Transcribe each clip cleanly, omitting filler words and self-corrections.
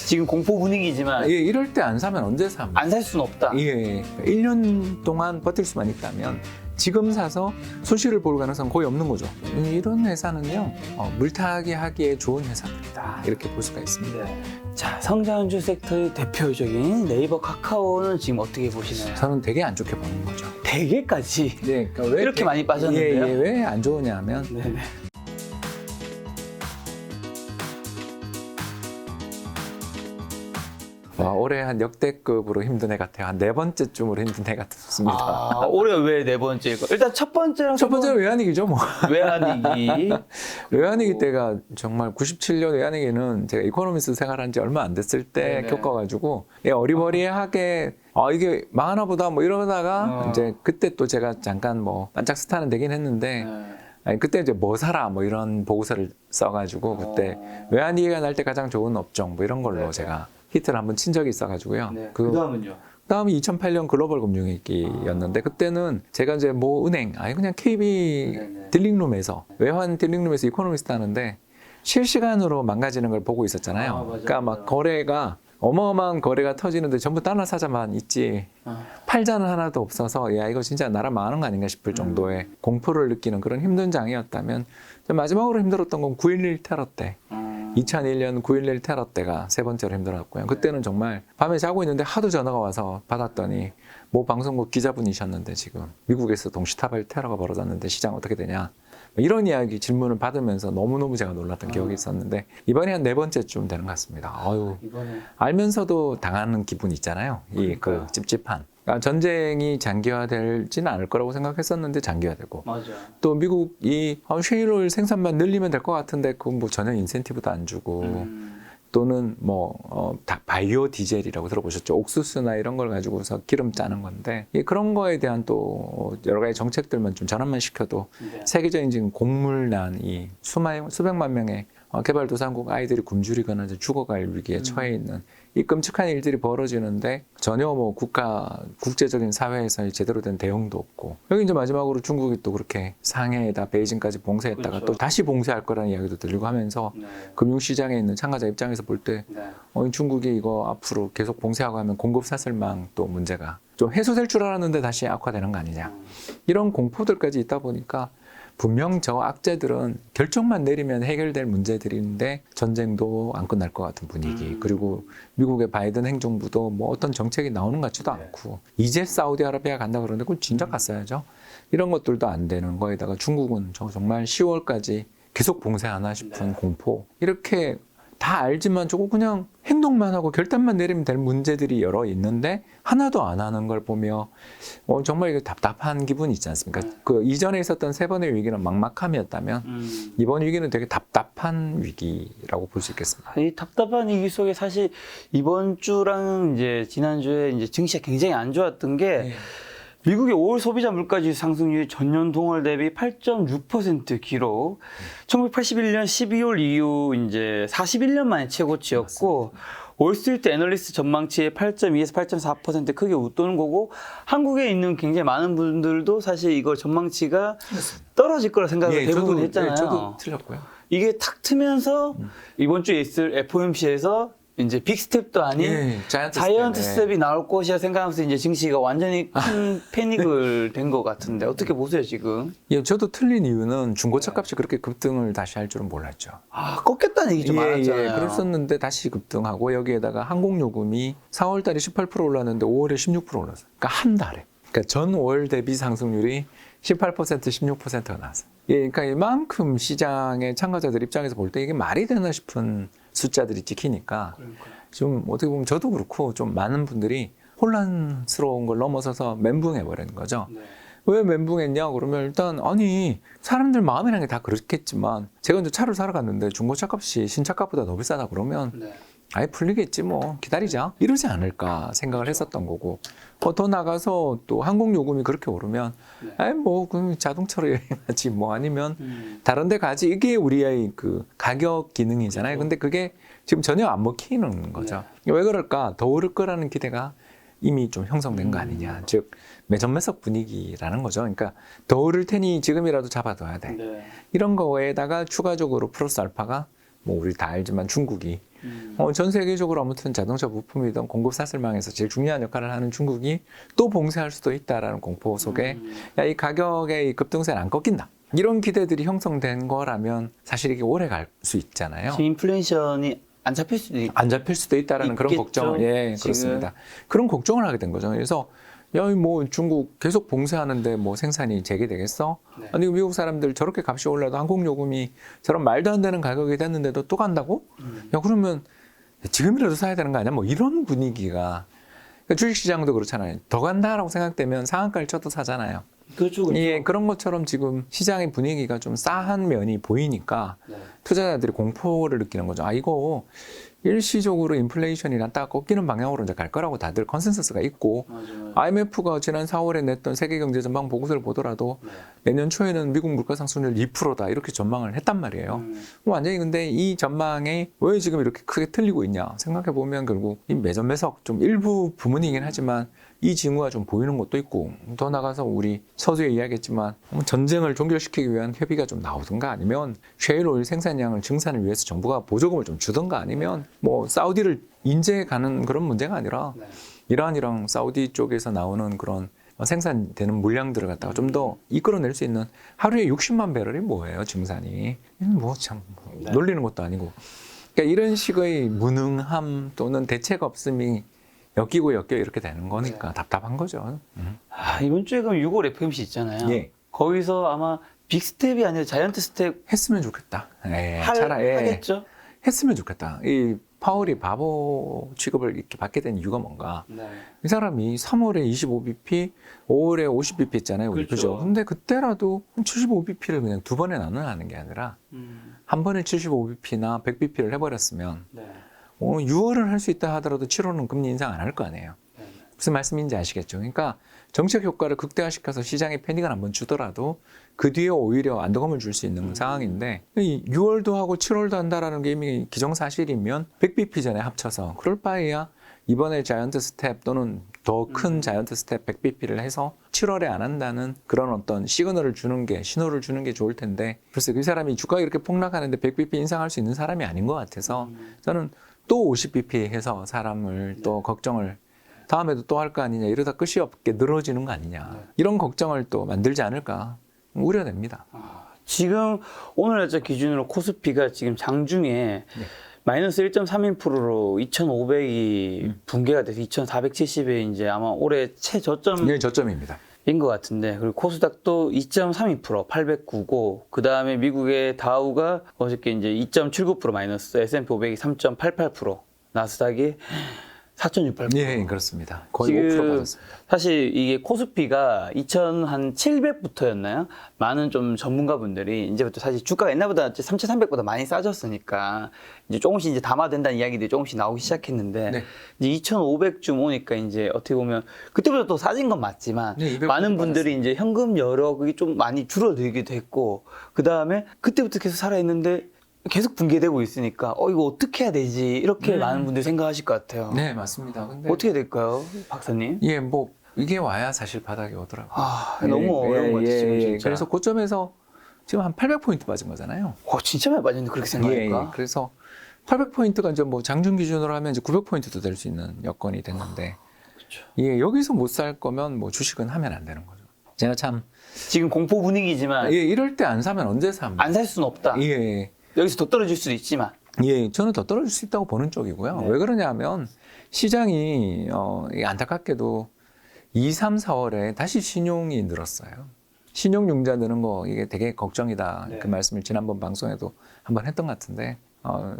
지금 공포 분위기지만 예, 이럴 때 안 사면 언제 삽니까? 안 살 수는 없다. 예, 1년 동안 버틸 수만 있다면 지금 사서 손실을 볼 가능성은 거의 없는 거죠. 이런 회사는요, 물타기 하기에 좋은 회사들이다. 이렇게 볼 수가 있습니다. 네. 자, 성장주 섹터의 대표적인 네이버, 카카오는 지금 어떻게 보시나요? 저는 되게 안 좋게 보는 거죠. 대개까지 네, 그러니까 왜 이렇게 많이 빠졌는데요? 예, 왜 안 좋으냐 하면 네네. 올해 한 역대급으로 힘든 해 같아요. 한 네 번째쯤으로 힘든 해 같습니다. 아, 올해 왜 네 번째일까? 일단 첫 번째랑 첫 번째는 외환위기죠, 뭐. 외환위기. 외환위기 때가 정말 97년 외환위기는 제가 이코노미스 생활한 지 얼마 안 됐을 때 네네. 겪어가지고 어리버리하게 이게 망하나 보다 뭐 이러다가 이제 그때 또 제가 잠깐 뭐 반짝 스타는 되긴 했는데 네. 아니, 그때 이제 뭐 사라 뭐 이런 보고서를 써가지고 그때 외환위기가 날 때 가장 좋은 업종 뭐 이런 걸로 네네. 제가 히트를 한번 친 적이 있어가지고요. 네. 그 그다음은요? 다음이 2008년 글로벌 금융위기였는데 그때는 제가 이제 뭐 은행 그냥 KB 네네. 딜링룸에서 외환 딜링룸에서 이코노미스트 하는데 실시간으로 망가지는 걸 보고 있었잖아요. 맞아요. 그러니까 막 거래가 어마어마한 거래가 터지는데 전부 달러사자만 있지 팔자는 하나도 없어서 야 이거 진짜 나라 망하는 거 아닌가 싶을 정도의 공포를 느끼는 그런 힘든 장이었다면 마지막으로 힘들었던 건 9.11 테러 때 2001년 9.11 테러 때가 세 번째로 힘들었고요. 그때는 정말 밤에 자고 있는데 하도 전화가 와서 받았더니 모 방송국 기자분이셨는데 지금 미국에서 동시다발 테러가 벌어졌는데 시장 어떻게 되냐 이런 이야기 질문을 받으면서 너무너무 제가 놀랐던 기억이 있었는데 이번에 한 네 번째쯤 되는 것 같습니다. 이번에 알면서도 당하는 기분 있잖아요. 그 찝찝한. 그러니까 전쟁이 장기화되지는 않을 거라고 생각했었는데 장기화되고 맞아. 또 미국이 셰일오일 생산만 늘리면 될 것 같은데 그건 뭐 전혀 인센티브도 안 주고 또는 바이오 디젤이라고 들어보셨죠? 옥수수나 이런 걸 가지고서 기름 짜는 건데 그런 거에 대한 또 여러 가지 정책들만 좀 전환만 시켜도 네. 세계적인 지금 곡물난 이 수백만 명의 개발도상국 아이들이 굶주리거나 이제 죽어갈 위기에 처해 있는 이 끔찍한 일들이 벌어지는데 전혀 뭐 국제적인 사회에서 제대로 된 대응도 없고 여기 이제 마지막으로 중국이 또 그렇게 상해에다 베이징까지 봉쇄했다가 그렇죠. 또 다시 봉쇄할 거라는 이야기도 들리고 하면서 네. 금융시장에 있는 참가자 입장에서 볼 때 네. 중국이 이거 앞으로 계속 봉쇄하고 하면 공급 사슬망 또 문제가 좀 해소될 줄 알았는데 다시 악화되는 거 아니냐 이런 공포들까지 있다 보니까 분명 저 악재들은 결정만 내리면 해결될 문제들인데 전쟁도 안 끝날 것 같은 분위기 그리고 미국의 바이든 행정부도 뭐 어떤 정책이 나오는 것 같지도 않고 이제 사우디아라비아 간다 그러는데 그걸 진작 갔어야죠. 이런 것들도 안 되는 거에다가 중국은 정말 10월까지 계속 봉쇄하나 싶은 공포 이렇게 다 알지만 저거 그냥 행동만 하고 결단만 내리면 될 문제들이 여러 있는데 하나도 안 하는 걸 보며 정말 이거 답답한 기분이 있지 않습니까? 그 이전에 있었던 세 번의 위기는 막막함이었다면 이번 위기는 되게 답답한 위기라고 볼 수 있겠습니다. 이 답답한 위기 속에 사실 이번 주랑 이제 지난주에 이제 증시가 굉장히 안 좋았던 게 미국의 5월 소비자 물가지수 상승률이 전년 동월 대비 8.6% 기록. 1981년 12월 이후 이제 41년 만에 최고치였고 월스트리트 애널리스트 전망치의 8.2에서 8.4% 크게 웃도는 거고 한국에 있는 굉장히 많은 분들도 사실 이거 전망치가 떨어질 거라 생각을 대부분 했잖아요. 저도 틀렸고요. 이게 탁 트면서 이번 주에 있을 FOMC에서 이제 빅스텝도 아닌 자이언트 스텝이 나올 것이라 생각하면서 이제 증시가 완전히 큰 패닉을 된 것 같은데 어떻게 보세요 지금? 저도 틀린 이유는 중고차 값이 그렇게 급등을 다시 할 줄은 몰랐죠. 꺾였다는 얘기 좀 많았잖아요. 그랬었는데 다시 급등하고 여기에다가 항공요금이 4월 달에 18% 올랐는데 5월에 16% 올랐어요. 그러니까 한 달에. 그러니까 전월 대비 상승률이 18%, 16%가 나왔어요. 그러니까 이만큼 시장의 참가자들 입장에서 볼 때 이게 말이 되나 싶은 숫자들이 찍히니까 좀 어떻게 보면 저도 그렇고 좀 많은 분들이 혼란스러운 걸 넘어서서 멘붕해버리는 거죠. 왜 멘붕했냐 그러면 일단 아니 사람들 마음이라는 게 다 그렇겠지만 제가 이제 차를 사러 갔는데 중고차 값이 신차 값보다 더 비싸다 그러면 아예 풀리겠지 뭐 기다리자 이러지 않을까 생각을 했었던 거고 더 나가서 또 항공요금이 그렇게 오르면 아예 뭐 그럼 자동차로 여행하지 뭐 아니면 다른 데 가지 이게 우리의 그 가격 기능이잖아요. 근데 그게 지금 전혀 안 먹히는 거죠. 왜 그럴까? 더 오를 거라는 기대가 이미 좀 형성된 거 아니냐. 즉 매점매석 분위기라는 거죠. 그러니까 더 오를 테니 지금이라도 잡아둬야 돼. 이런 거에다가 추가적으로 플러스 알파가 뭐 우리 다 알지만 중국이 전 세계적으로 아무튼 자동차 부품이든 공급 사슬망에서 제일 중요한 역할을 하는 중국이 또 봉쇄할 수도 있다라는 공포 속에 야, 이 가격의 이 급등세는 안 꺾인다. 이런 기대들이 형성된 거라면 사실 이게 오래 갈 수 있잖아요. 지금 인플레이션이 안 잡힐 수도 안 잡힐 수도 있다라는 그런 있겠죠, 걱정을 예, 지금. 그렇습니다. 그런 걱정을 하게 된 거죠. 그래서 야, 뭐 중국 계속 봉쇄하는데 뭐 생산이 재개되겠어? 네. 아니 미국 사람들 저렇게 값이 올라도 항공 요금이 저런 말도 안 되는 가격이 됐는데도 또 간다고? 야, 그러면 지금이라도 사야 되는 거 아니야? 뭐 이런 분위기가 그러니까 주식시장도 그렇잖아요. 더 간다라고 생각되면 상한가를 쳐도 사잖아요. 그렇죠. 예, 그런 것처럼 지금 시장의 분위기가 좀 싸한 면이 보이니까 네. 투자자들이 공포를 느끼는 거죠. 아, 이거 일시적으로 인플레이션이 났다가 꺾이는 방향으로 이제 갈 거라고 다들 컨센서스가 있고 맞아요. IMF가 지난 4월에 냈던 세계경제 전망 보고서를 보더라도 네. 내년 초에는 미국 물가 상승률 2%다 이렇게 전망을 했단 말이에요. 완전히 근데 이 전망이 왜 지금 이렇게 크게 틀리고 있냐 생각해 보면 결국 이 매점매석 좀 일부 부분이긴 하지만 이 징후가 좀 보이는 것도 있고 더 나가서 우리 서두에 이야기했지만 전쟁을 종결시키기 위한 협의가 좀 나오든가 아니면 셰일 오일 생산량을 증산을 위해서 정부가 보조금을 좀 주든가 아니면 뭐 사우디를 인제해 가는 그런 문제가 아니라 네. 이란이랑 사우디 쪽에서 나오는 그런 생산되는 물량들을 갖다가 좀 더 이끌어낼 수 있는 하루에 60만 배럴이 뭐예요 증산이 뭐 참 놀리는 것도 아니고 그러니까 이런 식의 무능함 또는 대책 없음이 엮이고 엮여 이렇게 되는 거니까 답답한 거죠. 아, 이번 주에 그럼 6월 FMC 있잖아요. 예. 거기서 아마 빅스텝이 아니라 자이언트 스텝 했으면 좋겠다. 예, 차라리 하겠죠? 했으면 좋겠다. 이 파월이 바보 취급을 이렇게 받게 된 이유가 뭔가? 네. 이 사람이 3월에 25bp, 5월에 50bp 했잖아요. 우리. 그렇죠. 그죠? 근데 그때라도 75bp를 그냥 두 번에 나눠하는 게 아니라 한 번에 75bp나 100bp를 해버렸으면 네. 6월은 할 수 있다 하더라도 7월은 금리 인상 안 할 거 아니에요. 네. 무슨 말씀인지 아시겠죠? 그러니까 정책 효과를 극대화시켜서 시장에 패닉을 한번 주더라도 그 뒤에 오히려 안도감을 줄 수 있는 상황인데 이 6월도 하고 7월도 한다라는 게 이미 기정사실이면 100bp 전에 합쳐서 그럴 바에야 이번에 자이언트 스텝 또는 더 큰 자이언트 스텝 100bp를 해서 7월에 안 한다는 그런 어떤 시그널을 주는 게 신호를 주는 게 좋을 텐데 글쎄 그 사람이 주가가 이렇게 폭락하는데 100bp 인상할 수 있는 사람이 아닌 것 같아서 저는 또 50bp 해서 사람을 또 걱정을 다음에도 또 할 거 아니냐 이러다 끝이 없게 늘어지는 거 아니냐 이런 걱정을 또 만들지 않을까 우려됩니다. 지금 오늘 날짜 기준으로 코스피가 지금 장중에 마이너스 1.31%로 2,500이 붕괴가 돼서 2,470에 이제 아마 올해 최저점인 네, 저점입니다. 것 같은데 그리고 코스닥도 2.32% 809고 그 다음에 미국의 다우가 어저께 이제 2.79% 마이너스 S&P 500이 3.88% 나스닥이 4.68%. 예, 그렇습니다. 거의 지금 5% 빠졌습니다. 사실 이게 코스피가 2,700부터였나요? 많은 좀 전문가분들이 이제부터 사실 주가가 옛날보다 3,300보다 많이 싸졌으니까 이제 조금씩 이제 담아된다는 이야기들이 조금씩 나오기 시작했는데 네. 이제 2,500쯤 오니까 이제 어떻게 보면 그때보다 또 싸진 건 맞지만 네, 200 많은 분들이 이제 현금 여력이 좀 많이 줄어들기도 했고 그 다음에 그때부터 계속 살아있는데 계속 붕괴되고 있으니까 이거 어떻게 해야 되지 이렇게 많은 분들이 생각하실 것 같아요. 네, 맞습니다. 근데 어떻게 될까요, 박사님? 예, 뭐 이게 와야 사실 바닥이 오더라고요. 너무 어려운 것 같아요, 지금 진짜. 그래서 고점에서 지금 한 800포인트 빠진 거잖아요. 진짜 많이 빠졌는데 그렇게 생각하니까. 그래서 800포인트가 이제 뭐 장중 기준으로 하면 이제 900포인트도 될 수 있는 여건이 됐는데, 그렇죠. 예, 여기서 못 살 거면 뭐 주식은 하면 안 되는 거죠. 제가 참, 지금 공포 분위기지만 예, 이럴 때 안 사면 언제 삽니까? 안 살 수는 없다. 예, 여기서 더 떨어질 수도 있지만. 예, 저는 더 떨어질 수 있다고 보는 쪽이고요. 네. 왜 그러냐면 시장이 이게 안타깝게도 2, 3, 4월에 다시 신용이 늘었어요. 신용융자 느는 거 이게 되게 걱정이다. 네. 그 말씀을 지난번 방송에도 한번 했던 것 같은데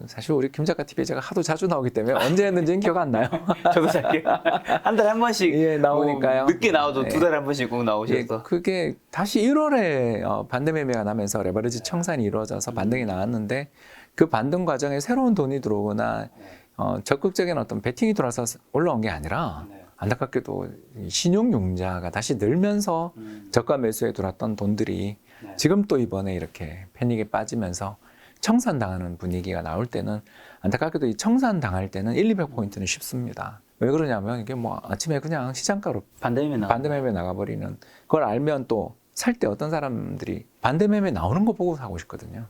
사실 우리 김 작가 TV에 제가 하도 자주 나오기 때문에 언제 했는지는 기억 안 나요. 저도 살게요. 한 달에 한 번씩 예, 나오니까요. 늦게 나와도 네. 두 달에 한 번씩 꼭 예, 나오셔서. 그게 다시 1월에 반등 매매가 나면서 레버리지 청산이 이루어져서 반등이 나왔는데 그 반등 과정에 새로운 돈이 들어오거나 적극적인 어떤 베팅이 들어와서 올라온 게 아니라 네. 안타깝게도 신용융자가 다시 늘면서 저가 매수에 들어왔던 돈들이 네. 지금 또 이번에 이렇게 패닉에 빠지면서 청산당하는 분위기가 나올 때는 안타깝게도 이 청산당할 때는 200포인트는 쉽습니다. 왜 그러냐면 이게 뭐 아침에 그냥 시장가로 반대매매 나와. 반대매매 나가버리는 그걸 알면 또 살 때 어떤 사람들이 반대매매 나오는 거 보고 사고 싶거든요.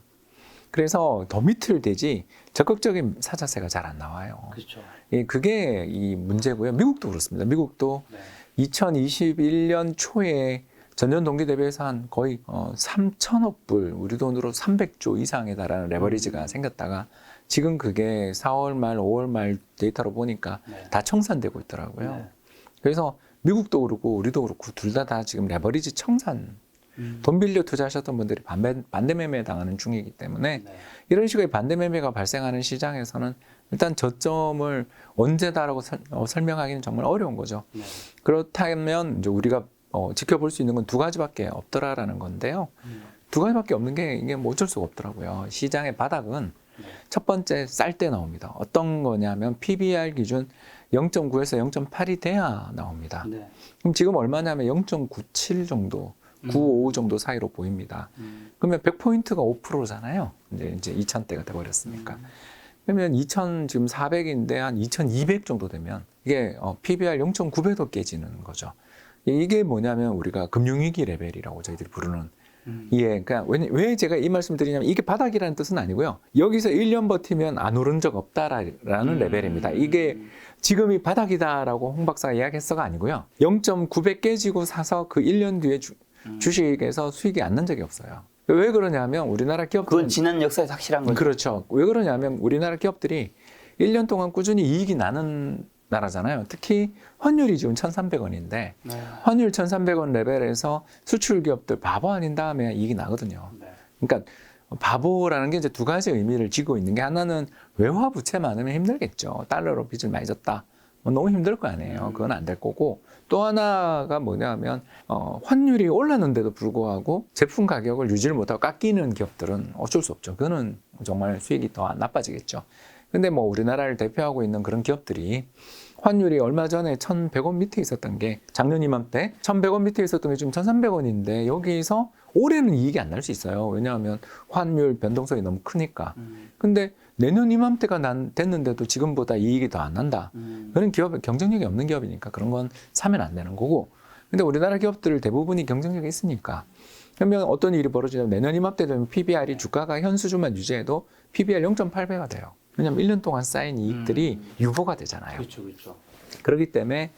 그래서 더 밑을 대지 적극적인 사자세가 잘 안 나와요. 그렇죠. 예, 그게 이 문제고요. 미국도 그렇습니다. 미국도 네. 2021년 초에 전년 동기 대비해서 한 거의 3천억 불, 우리 돈으로 300조 이상에 달하는 레버리지가 생겼다가 지금 그게 4월 말, 5월 말 데이터로 보니까 네. 다 청산되고 있더라고요. 네. 그래서 미국도 그렇고 우리도 그렇고 둘 다 지금 레버리지 청산, 돈 빌려 투자하셨던 분들이 반대 매매 당하는 중이기 때문에 네. 이런 식의 반대 매매가 발생하는 시장에서는 일단 저점을 언제다라고 설명하기는 정말 어려운 거죠. 네. 그렇다면 이제 우리가 지켜볼 수 있는 건 두 가지밖에 없더라라는 건데요. 두 가지밖에 없는 게 이게 뭐 어쩔 수가 없더라고요. 시장의 바닥은 네. 첫 번째 쌀 때 나옵니다. 어떤 거냐면 PBR 기준 0.9에서 0.8이 돼야 나옵니다. 네. 그럼 지금 얼마냐면 0.97 정도, 955 정도 사이로 보입니다. 그러면 100포인트가 5%잖아요. 이제 2000대가 돼버렸으니까. 그러면 2000 지금 400인데 한 2200 정도 되면 이게 PBR 0.9배도 깨지는 거죠. 이게 뭐냐면 우리가 금융위기 레벨이라고 저희들이 부르는 예, 그러니까 왜 제가 이 말씀을 드리냐면 이게 바닥이라는 뜻은 아니고요. 여기서 1년 버티면 안 오른 적 없다라는 레벨입니다. 이게 지금이 바닥이다라고 홍 박사가 이야기했어가 아니고요. 0.9배 깨지고 사서 그 1년 뒤에 주식에서 수익이 안 난 적이 없어요. 왜 그러냐면 우리나라 기업들은 그건 지난 역사에서 확실한 거죠. 그렇죠. 왜 그러냐면 우리나라 기업들이 1년 동안 꾸준히 이익이 나는 나라잖아요. 특히 환율이 지금 1,300원인데 네. 환율 1,300원 레벨에서 수출 기업들 바보 아닌 다음에 이익이 나거든요. 네. 그러니까 바보라는 게 이제 두 가지 의미를 지고 있는 게 하나는 외화 부채 많으면 힘들겠죠. 달러로 빚을 많이 졌다. 뭐 너무 힘들 거 아니에요. 그건 안 될 거고 또 하나가 뭐냐면 환율이 올랐는데도 불구하고 제품 가격을 유지를 못하고 깎이는 기업들은 어쩔 수 없죠. 그거는 정말 수익이 더 나빠지겠죠. 근데 뭐 우리나라를 대표하고 있는 그런 기업들이 환율이 얼마 전에 1,100원 밑에 있었던 게 작년 이맘때 1,100원 밑에 있었던 게 지금 1,300원인데 여기서 올해는 이익이 안 날 수 있어요. 왜냐하면 환율 변동성이 너무 크니까. 근데 내년 이맘때가 됐는데도 지금보다 이익이 더 안 난다. 그런 기업 경쟁력이 없는 기업이니까 그런 건 사면 안 되는 거고. 근데 우리나라 기업들 대부분이 경쟁력이 있으니까. 그러면 어떤 일이 벌어지냐면 내년 이맘때 되면 PBR이 주가가 현 수준만 유지해도 PBR 0.8배가 돼요. 왜냐하면 1년 동안 쌓인 이익들이 유보가 되잖아요. 그렇죠, 그렇죠. 그렇기 때문에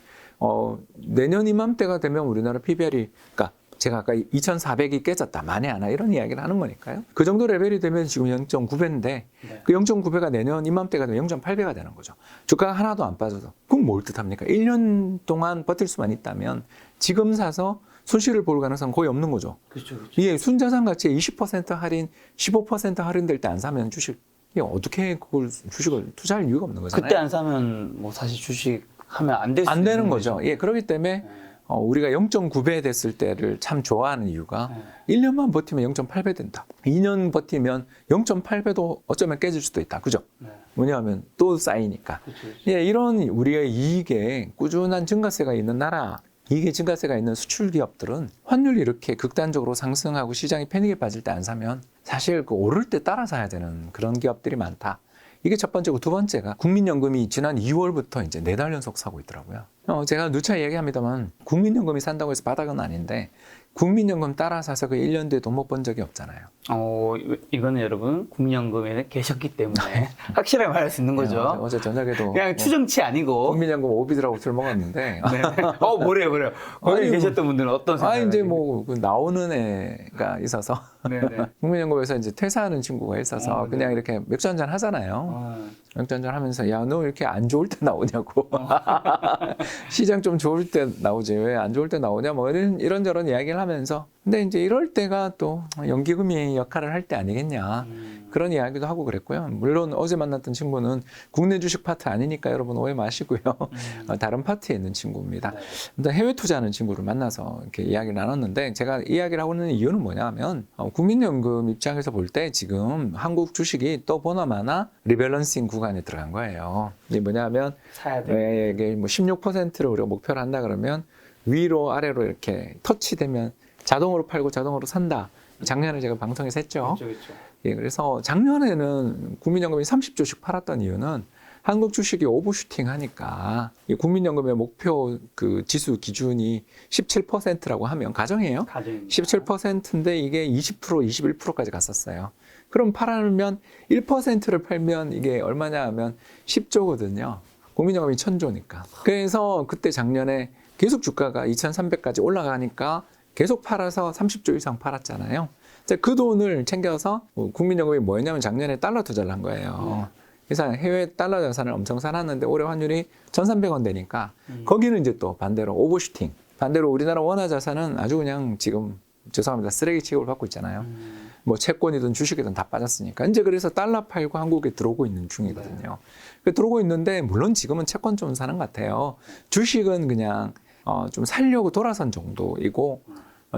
내년 이맘때가 되면 우리나라 PBR이 그러니까 제가 아까 2,400이 깨졌다, 만에 하나 이런 이야기를 하는 거니까요. 그 정도 레벨이 되면 지금 0.9배인데 네. 그 0.9배가 내년 이맘때가 되면 0.8배가 되는 거죠. 주가가 하나도 안 빠져서. 그럼 뭘 뜻합니까? 1년 동안 버틸 수만 있다면 지금 사서 손실을 볼 가능성은 거의 없는 거죠. 그렇죠, 그렇죠. 이게 순자산 가치에 20% 할인, 15% 할인될 때 안 사면 주식 이게 어떻게 그걸 주식을 투자할 이유가 없는 거잖아요. 그때 안 사면 뭐 사실 주식 하면 안 될 수 안 있는 되는 거죠. 예, 그렇기 때문에 우리가 0.9배 됐을 때를 참 좋아하는 이유가 1년만 버티면 0.8배 된다. 2년 버티면 0.8배도 어쩌면 깨질 수도 있다. 그죠? 네. 뭐냐면 또 쌓이니까. 그렇죠, 그렇죠. 예, 이런 우리의 이익에 꾸준한 증가세가 있는 나라, 이익의 증가세가 있는 수출 기업들은 환율이 이렇게 극단적으로 상승하고 시장이 패닉에 빠질 때 안 사면 사실 그 오를 때 따라 사야 되는 그런 기업들이 많다. 이게 첫 번째고 두 번째가 국민연금이 지난 2월부터 이제 4달 연속 사고 있더라고요. 제가 누차 얘기합니다만 국민연금이 산다고 해서 바닥은 아닌데 국민연금 따라 사서 그 1년 뒤에 돈 못 번 적이 없잖아요. 이거는 여러분 국민연금에 계셨기 때문에 확실하게 말할 수 있는 거죠. 어제 저녁에도 그냥 추정치 아니고. 국민연금 오비들하고 술 먹었는데 네. 뭐래요. 거기 아니, 계셨던 분들은 어떤 생각을 이제 하세요? 뭐 나오는 애가 있어서 네네. 국민연금에서 이제 퇴사하는 친구가 있어서 네. 그냥 이렇게 맥주 한잔 하잖아요. 맥주 한잔 하면서 야, 너 이렇게 안 좋을 때 나오냐고. 시장 좀 좋을 때 나오지 왜 안 좋을 때 나오냐 뭐 이런저런 이야기를 하면서 근데 이제 이럴 때가 또 연기금이 역할을 할 때 아니겠냐. 그런 이야기도 하고 그랬고요. 물론 어제 만났던 친구는 국내 주식 파트 아니니까 여러분 오해 마시고요. 다른 파트에 있는 친구입니다. 근데 해외 투자하는 친구를 만나서 이렇게 이야기를 나눴는데 제가 이야기를 하고 있는 이유는 뭐냐면 국민연금 입장에서 볼 때 지금 한국 주식이 또 보나마나 리밸런싱 구간에 들어간 거예요. 이게 뭐냐면 사야 돼. 이게 뭐 16%를 우리가 목표를 한다 그러면 위로 아래로 이렇게 터치되면 자동으로 팔고 자동으로 산다. 작년에 제가 방송에서 했죠. 그렇죠. 예, 그래서 작년에는 국민연금이 30조씩 팔았던 이유는 한국 주식이 오버슈팅 하니까 이 국민연금의 목표 그 지수 기준이 17%라고 하면 가정이에요. 가정입니다. 17%인데 이게 20%, 21%까지 갔었어요. 그럼 팔면 1%를 팔면 이게 얼마냐 하면 10조거든요. 국민연금이 1000조니까. 그래서 그때 작년에 계속 주가가 2300까지 올라가니까 계속 팔아서 30조 이상 팔았잖아요. 그 돈을 챙겨서 국민연금이 뭐였냐면 작년에 달러 투자를 한 거예요. 그래서 해외 달러 자산을 엄청 사놨는데 올해 환율이 1,300원 되니까 거기는 이제 또 반대로 오버슈팅. 반대로 우리나라 원화 자산은 아주 그냥 지금 죄송합니다. 쓰레기 취급을 받고 있잖아요. 뭐 채권이든 주식이든 다 빠졌으니까. 이제 그래서 달러 팔고 한국에 들어오고 있는 중이거든요. 들어오고 있는데 물론 지금은 채권 좀 사는 것 같아요. 주식은 그냥 좀 살려고 돌아선 정도이고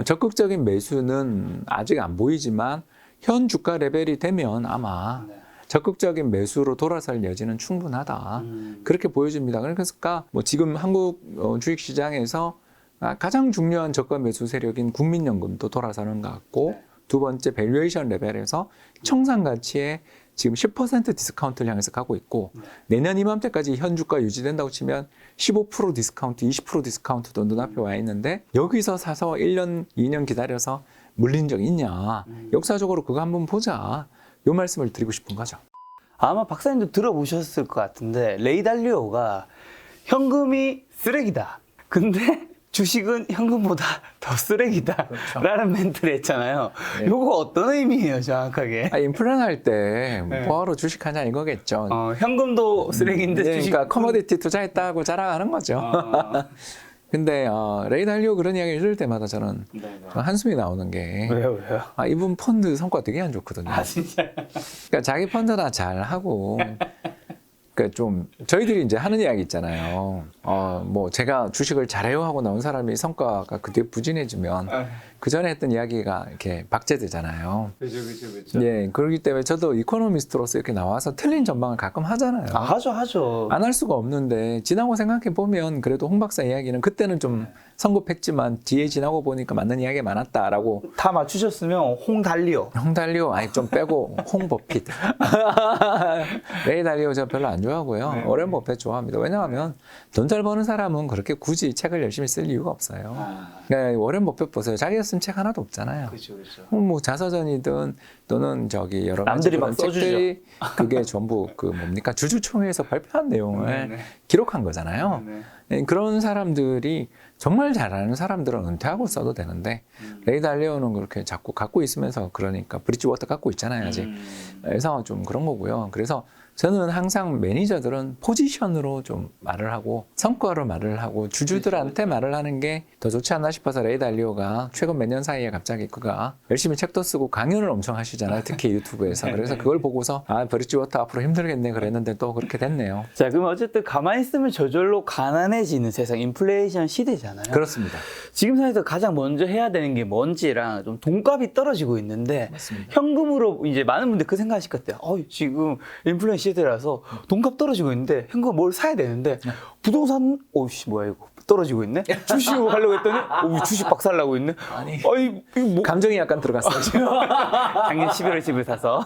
적극적인 매수는 아직 안 보이지만 현 주가 레벨이 되면 아마 적극적인 매수로 돌아설 여지는 충분하다. 그렇게 보여집니다. 그러니까 뭐 지금 한국 주식시장에서 가장 중요한 저가 매수 세력인 국민연금도 돌아서는 것 같고 두 번째 밸류에이션 레벨에서 청산 가치에 지금 10% 디스카운트를 향해서 가고 있고 내년 이맘때까지 현 주가 유지된다고 치면 15% 디스카운트, 20% 디스카운트도 눈앞에 와 있는데 여기서 사서 1년, 2년 기다려서 물린 적 있냐. 역사적으로 그거 한번 보자. 요 말씀을 드리고 싶은 거죠. 아마 박사님도 들어보셨을 것 같은데 레이 달리오가 현금이 쓰레기다. 근데 주식은 현금보다 더 쓰레기다. 그렇죠. 라는 멘트를 했잖아요. 네. 요거 어떤 의미예요, 정확하게? 인플레 할때 뭐하러 주식하냐 이거겠죠. 현금도 쓰레기인데 네, 주식. 그러니까 커머디티 투자했다고 자랑하는 거죠. 근데 레이 달리오 그런 이야기 들을 때마다 저는 한숨이 나오는 게 왜요? 이분 펀드 성과 되게 안 좋거든요. 아, 진짜. 그러니까 자기 펀드나 잘 하고 그러니까 좀 저희들이 이제 하는 이야기 있잖아요. 뭐 제가 주식을 잘해요 하고 나온 사람이 성과가 그 뒤에 부진해지면 그 전에 했던 이야기가 이렇게 박제되잖아요. 그죠. 예, 그렇기 때문에 저도 이코노미스트로서 이렇게 나와서 틀린 전망을 가끔 하잖아요. 하죠. 안 할 수가 없는데 지나고 생각해 보면 그래도 홍 박사 이야기는 그때는 좀 성급했지만 뒤에 지나고 보니까 맞는 이야기가 많았다라고. 다 맞추셨으면 홍달리오. 홍 달리오 아니 좀 빼고 홍 버핏. 레이 달리오 저 별로 안 좋아하고요. 워렌 버핏 좋아합니다. 왜냐하면 돈 잘 버는 사람은 그렇게 굳이 책을 열심히 쓸 이유가 없어요. 그러니까 워렌 버핏 보세요. 자기가 쓴 책 하나도 없잖아요. 그렇죠. 뭐 자서전이든 또는 저기 여러 가지 남들이 막 그런 책들이 그게 전부 그 뭡니까 주주총회에서 발표한 내용을 기록한 거잖아요. 그런 사람들이 정말 잘하는 사람들은 은퇴하고 써도 되는데 레이 달리오는 그렇게 자꾸 갖고 있으면서 그러니까 브릿지워터 갖고 있잖아요 아직. 그래서 좀 그런 거고요. 그래서 저는 항상 매니저들은 포지션으로 좀 말을 하고 성과로 말을 하고 주주들한테 말을 하는 게 더 좋지 않나 싶어서 레이 달리오가 최근 몇 년 사이에 갑자기 그가 열심히 책도 쓰고 강연을 엄청 하시잖아요. 특히 유튜브에서. 그래서 그걸 보고서 브릿지워터 앞으로 힘들겠네 그랬는데 또 그렇게 됐네요. 자, 그럼 어쨌든 가만히 있으면 저절로 가난해지는 세상, 인플레이션 시대잖아요. 그렇습니다. 지금 상황에서 가장 먼저 해야 되는 게 뭔지랑 좀 돈값이 떨어지고 있는데 맞습니다. 현금으로 이제 많은 분들 그 생각하실 것 같아요. 지금 인플레이션 시대라서 돈값 떨어지고 있는데 현금 뭘 사야 되는데 부동산 뭐야 이거 떨어지고 있네? 주식으로 가려고 했더니 주식 박살나고 있네? 아니 이거 뭐 감정이 약간 들어갔어요. 작년 11월에 집을 사서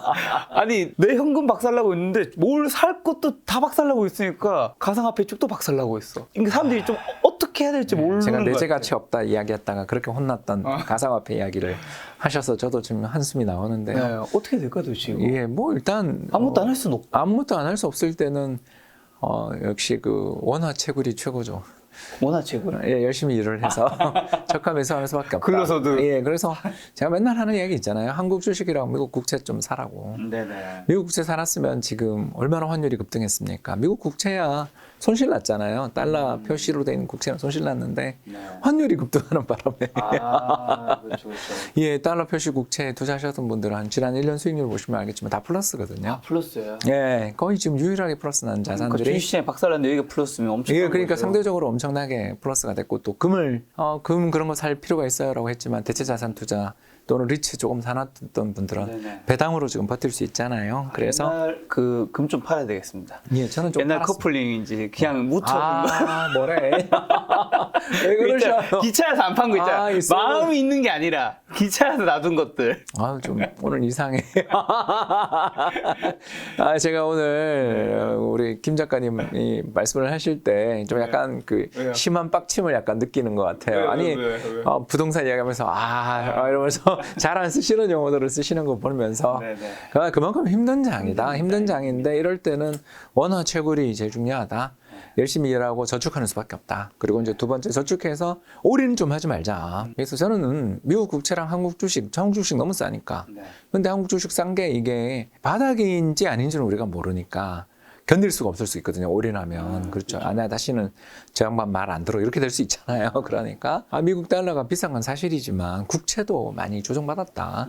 아니 내 현금 박살나고 있는데 뭘 살 것도 다 박살나고 있으니까 가상화폐 쪽도 박살나고 있어. 그러니까 사람들이 좀 어떻게 해야 될지 모르는 제가 것 내재 같아요. 가치 없다 이야기했다가 그렇게 혼났던 가상화폐 이야기를 하셔서 저도 지금 한숨이 나오는데요. 네, 어떻게 될까요, 지금? 예, 뭐 일단 아무것도 안 할 수는 없고. 아무것도 안 할 수 없을 때는 역시 그 원화 채굴이 최고죠. 원화채굴. 예, 열심히 일을 해서 저가 매수하는 수밖에 없다. 글로서도. 예, 그래서 제가 맨날 하는 이야기 있잖아요. 한국 주식이랑 미국 국채 좀 사라고. 네네. 미국 국채 살았으면 지금 얼마나 환율이 급등했습니까? 미국 국채야 손실 났잖아요. 달러 표시로 돼 있는 국채는 손실 났는데 환율이 급등하는 바람에 그렇죠. 예, 달러 표시 국채에 투자하셨던 분들은 지난 1년 수익률 보시면 알겠지만 다 플러스거든요. 플러스예요. 예, 거의 지금 유일하게 플러스 난 그러니까 자산들이 주식시장에 박살났는데 여기가 플러스면 엄청. 예, 그러니까 상대적으로 엄청나게 플러스가 됐고 또 금을 금 그런 거 살 필요가 있어요라고 했지만 대체 자산 투자 또는 리츠 조금 사놨던 분들은 배당으로 지금 버틸 수 있잖아요. 그래서 옛날 그 금 좀 팔아야 되겠습니다. 예, 저는 좀 옛날 팔았습니다. 커플링인지 그냥 묻혀. 뭐래? 왜 그러셔? 기차에서 안 판 거 있잖아. 있어요. 마음이 있는 게 아니라 기차에서 놔둔 것들. 아, 좀 오늘 이상해. 제가 오늘 우리 김 작가님이 말씀을 하실 때 좀 약간 그 왜요? 심한 빡침을 약간 느끼는 것 같아요. 왜요? 부동산 이야기하면서 이러면서 잘 안 쓰시는 용어들을 쓰시는 거 보면서 그만큼 힘든 장이다. 힘든 장인데 이럴 때는 원화 채굴이 제일 중요하다. 열심히 일하고 저축하는 수밖에 없다. 그리고 이제 두 번째, 저축해서 올인 좀 하지 말자. 그래서 저는 미국 국채랑 한국 주식 너무 싸니까. 근데 한국 주식 싼 게 이게 바닥인지 아닌지는 우리가 모르니까 견딜 수가 없을 수 있거든요. 올인하면. 그렇죠. 나 다시는 저 양반 말 안 들어. 이렇게 될 수 있잖아요. 그러니까 미국 달러가 비싼 건 사실이지만 국채도 많이 조정받았다.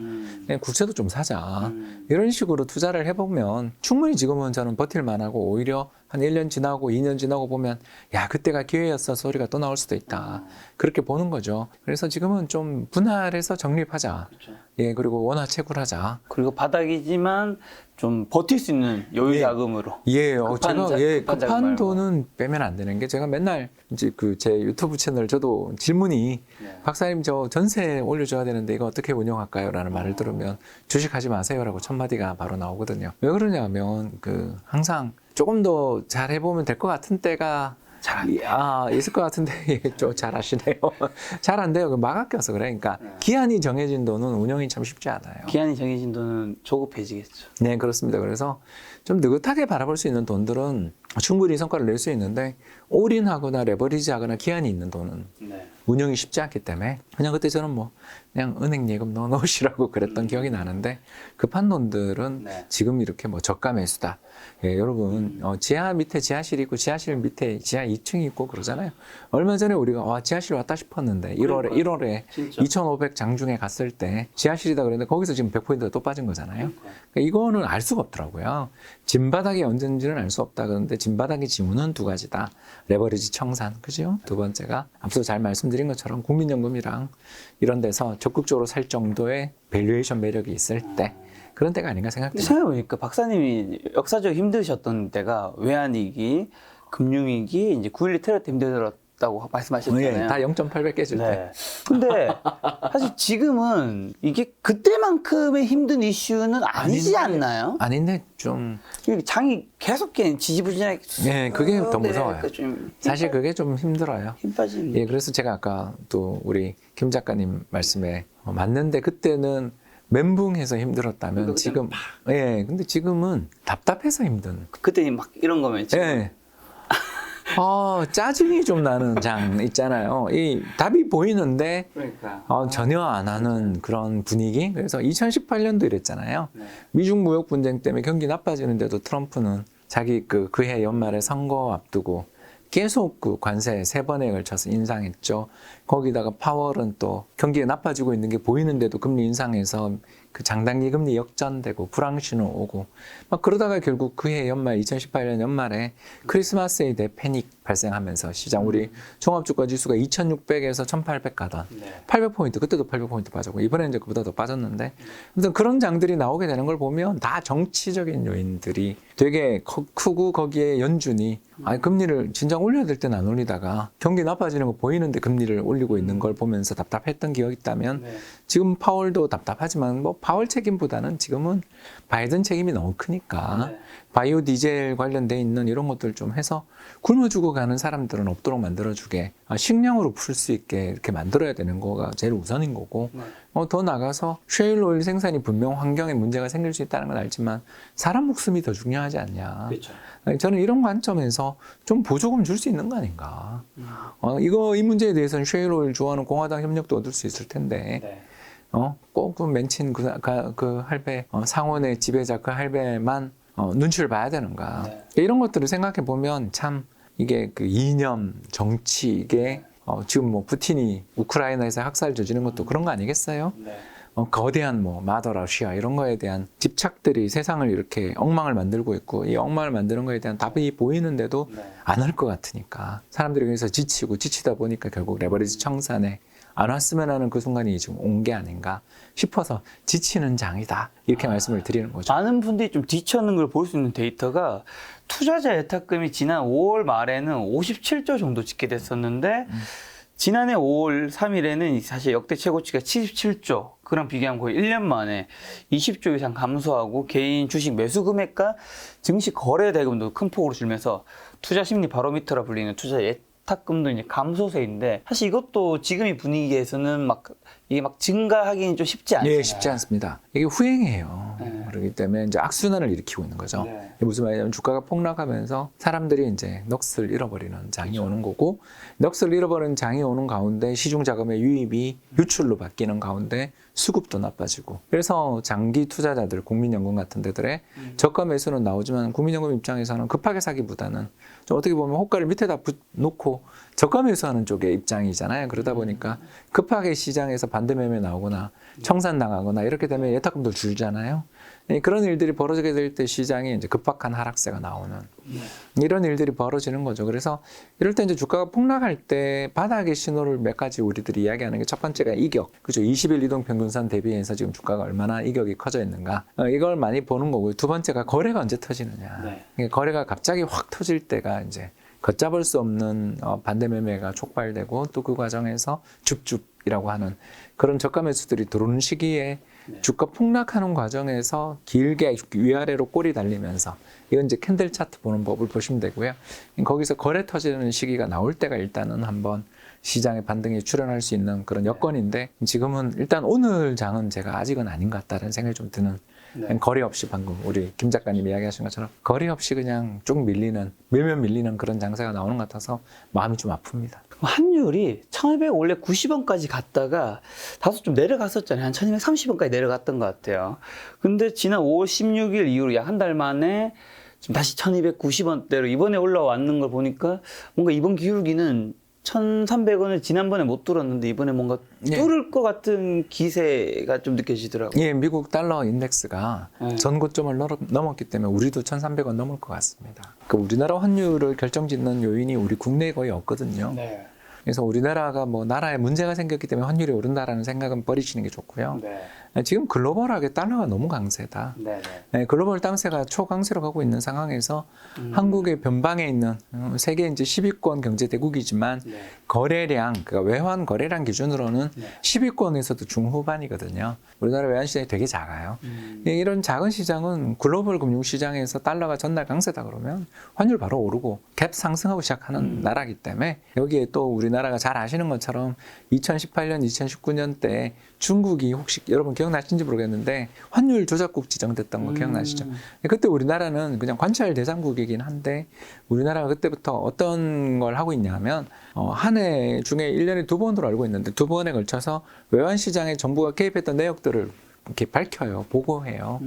국채도 좀 사자. 이런 식으로 투자를 해보면 충분히 지금은 저는 버틸만 하고 오히려 한 1년 지나고 2년 지나고 보면 야 그때가 기회였어 소리가 또 나올 수도 있다. 그렇게 보는 거죠. 그래서 지금은 좀 분할해서 정립하자. 그렇죠. 예, 그리고 원화 채굴하자. 그리고 바닥이지만 좀 버틸 수 있는 여유 자금으로. 예, 급한 급한 자금 돈은 빼면 안 되는 게 제가 맨날 이제 그 제 유튜브 채널 저도 질문이 박사님 저 전세 올려줘야 되는데 이거 어떻게 운영할까요? 라는 말을 들으면 주식하지 마세요라고 첫 마디가 바로 나오거든요. 왜 그러냐면 항상 조금 더 잘 해보면 될 것 같은 때가 있을 것 같은데 좀 잘하시네요. 잘 안 돼요. 막 아껴서 그래. 그러니까 기한이 정해진 돈은 운영이 참 쉽지 않아요. 기한이 정해진 돈은 조급해지겠죠. 네, 그렇습니다. 그래서 좀 느긋하게 바라볼 수 있는 돈들은 충분히 성과를 낼 수 있는데 올인하거나 레버리지하거나 기한이 있는 돈은 운영이 쉽지 않기 때문에 그냥 그때 저는 그냥 은행 예금 넣어놓으시라고 그랬던 기억이 나는데 급한 돈들은 지금 이렇게 저가 매수다. 예, 여러분 지하 밑에 지하실 있고 지하실 밑에 지하 2층이 있고 그러잖아요. 얼마 전에 우리가 지하실 왔다 싶었는데 1월에 2,500 장중에 갔을 때 지하실이다 그랬는데 거기서 지금 100포인트가 또 빠진 거잖아요. 그러니까 이거는 알 수가 없더라고요. 진바닥이 언제인지는 알 수 없다 그러는데 진바닥의 지문은 두 가지다. 레버리지 청산, 그죠? 두 번째가 앞서 잘 말씀드린 것처럼 국민연금이랑 이런 데서 적극적으로 살 정도의 밸류에이션 매력이 있을 때 그런 때가 아닌가 생각돼요. 생각해보니까 박사님이 역사적으로 힘드셨던 때가 외환위기, 금융위기, 이제 9.12 테러 때 힘들었다고 말씀하셨잖아요. 다 0.8배 깨질 때. 근데 사실 지금은 이게 그때만큼의 힘든 이슈는 아니지 않나요? 아닌데 좀 장이 계속 지지부진하게. 네, 그게 더 무서워요. 좀 사실 그게 좀 힘들어요. 힘 빠지는. 예, 그래서 제가 아까 또 우리 김 작가님 말씀에 맞는데 그때는 멘붕해서 힘들었다면 지금 근데 지금은 답답해서 힘든. 그때 막 이런 거면 지금. 예. 짜증이 좀 나는 장 있잖아요. 이 답이 보이는데 전혀 안 하는 그런 분위기. 그래서 2018년도 이랬잖아요. 미중 무역 분쟁 때문에 경기 나빠지는데도 트럼프는 자기 그해 연말에 선거 앞두고 계속 관세 3번에 걸쳐서 인상했죠. 거기다가 파월은 또 경기가 나빠지고 있는 게 보이는데도 금리 인상해서 장단기 금리 역전되고 불황신호 오고 막 그러다가 결국 그해 연말 2018년 연말에 크리스마스에 대해 패닉 발생하면서 시장 우리 종합주가 지수가 2600에서 1800 가던 800포인트 그때도 800포인트 빠졌고 이번에는 이제 그보다 더 빠졌는데 아무튼 그런 장들이 나오게 되는 걸 보면 다 정치적인 요인들이 되게 크고 거기에 연준이 금리를 진작 올려야 될 때는 안 올리다가 경기 나빠지는 거 보이는데 금리를 올리고 있는 걸 보면서 답답했던 기억이 있다면 지금 파월도 답답하지만 파월 책임보다는 지금은 바이든 책임이 너무 크니까 바이오 디젤 관련돼 있는 이런 것들 좀 해서 굶어 죽어 가는 사람들은 없도록 만들어주게 식량으로 풀 수 있게 이렇게 만들어야 되는 거가 제일 우선인 거고 더 나가서 셰일 오일 생산이 분명 환경에 문제가 생길 수 있다는 건 알지만 사람 목숨이 더 중요하지 않냐. 그렇죠. 저는 이런 관점에서 좀 보조금 줄 수 있는 거 아닌가. 이 문제에 대해서는 셰일 오일 좋아하는 공화당 협력도 얻을 수 있을 텐데 꼭 맨친 그 할배 상원의 지배자 그 할배만 눈치를 봐야 되는가. 이런 것들을 생각해 보면 참 이게 이념, 정치 이게 지금 푸틴이 우크라이나에서 학살 저지르는 것도 그런 거 아니겠어요? 거대한 마더 러시아 이런 거에 대한 집착들이 세상을 이렇게 엉망을 만들고 있고 이 엉망을 만드는 거에 대한 답이 보이는데도 안 할 것 같으니까 사람들이 그래서 지치다 보니까 결국 레버리지 청산에 안 왔으면 하는 그 순간이 지금 온 게 아닌가 싶어서 지치는 장이다 이렇게 말씀을 드리는 거죠. 많은 분들이 좀 뒤처는 걸 볼 수 있는 데이터가 투자자 예탁금이 지난 5월 말에는 57조 정도 집계됐었는데 지난해 5월 3일에는 사실 역대 최고치가 77조. 그랑 비교하면 거의 1년 만에 20조 이상 감소하고 개인 주식 매수 금액과 증시 거래 대금도 큰 폭으로 줄면서 투자 심리 바로미터라 불리는 투자 예탁금도 이제 감소세인데 사실 이것도 지금의 분위기에서는 이게 막 증가하기는 좀 쉽지 않잖아요. 예, 쉽지 않습니다. 이게 후행이에요. 네. 그렇기 때문에 이제 악순환을 일으키고 있는 거죠. 네. 무슨 말이냐면 주가가 폭락하면서 사람들이 이제 넋을 잃어버리는 장이 그렇죠. 오는 거고, 넋을 잃어버리는 장이 오는 가운데 시중 자금의 유입이 유출로 바뀌는 가운데 수급도 나빠지고, 그래서 장기 투자자들, 국민연금 같은 데들의 저가 매수는 나오지만 국민연금 입장에서는 급하게 사기보다는 좀 어떻게 보면 호가를 밑에다 놓고 저가 매수하는 쪽의 입장이잖아요. 그러다 보니까 급하게 시장에서 반대 매매 나오거나 청산당하거나 이렇게 되면 예탁금도 줄잖아요. 그런 일들이 벌어지게 될 때 시장이 이제 급박한 하락세가 나오는 이런 일들이 벌어지는 거죠. 그래서 이럴 때 이제 주가가 폭락할 때 바닥의 신호를 몇 가지 우리들이 이야기하는 게 첫 번째가 이격. 그죠. 20일 이동 평균선 대비해서 지금 주가가 얼마나 이격이 커져 있는가. 이걸 많이 보는 거고요. 두 번째가 거래가 언제 터지느냐. 네. 거래가 갑자기 확 터질 때가 이제 걷잡을 수 없는 반대 매매가 촉발되고 또 그 과정에서 줍줍이라고 하는 그런 저가 매수들이 들어오는 시기에 주가 폭락하는 과정에서 길게 위아래로 꼬리 달리면서 이건 이제 캔들 차트 보는 법을 보시면 되고요. 거기서 거래 터지는 시기가 나올 때가 일단은 한번 시장의 반등이 출현할 수 있는 그런 여건인데 지금은 일단 오늘 장은 제가 아직은 아닌 것 같다는 생각이 좀 드는 거리 없이 방금 우리 김 작가님 이야기하신 것처럼 거리 없이 그냥 쭉 밀면 밀리는 그런 장세가 나오는 것 같아서 마음이 좀 아픕니다. 환율이 1200 원래 90원까지 갔다가 다소 좀 내려갔었잖아요. 한 1230원까지 내려갔던 것 같아요. 근데 지난 5월 16일 이후로 약 한 달 만에 지금 다시 1290원대로 이번에 올라왔는 걸 보니까 뭔가 이번 기울기는 1300원을 지난번에 못 뚫었는데 이번에 뭔가 뚫을 것 같은 기세가 좀 느껴지더라고요. 예, 미국 달러 인덱스가 전 고점을 넘었기 때문에 우리도 1300원 넘을 것 같습니다. 그 우리나라 환율을 결정짓는 요인이 우리 국내에 거의 없거든요. 네. 그래서 우리나라가 뭐 나라에 문제가 생겼기 때문에 환율이 오른다라는 생각은 버리시는 게 좋고요. 네. 지금 글로벌하게 달러가 너무 강세다. 네. 글로벌 땅세가 초강세로 가고 있는 상황에서 한국의 변방에 있는 세계 이제 10위권 경제 대국이지만 네. 거래량, 그러니까 외환 거래량 기준으로는 10위권에서도 중후반이거든요. 우리나라 외환 시장이 되게 작아요. 이런 작은 시장은 글로벌 금융 시장에서 달러가 전날 강세다 그러면 환율 바로 오르고 갭 상승하고 시작하는 나라이기 때문에 여기에 또 우리나라가 잘 아시는 것처럼 2018년, 2019년 때 중국이 혹시 여러분 기억나시는지 모르겠는데 환율 조작국 지정됐던 거 기억나시죠? 그때 우리나라는 그냥 관찰 대상국이긴 한데 우리나라가 그때부터 어떤 걸 하고 있냐면 한 해 중에 1년에 2번으로 알고 있는데 2번에 걸쳐서 외환시장에 정부가 개입했던 내역들을 이렇게 밝혀요. 보고해요.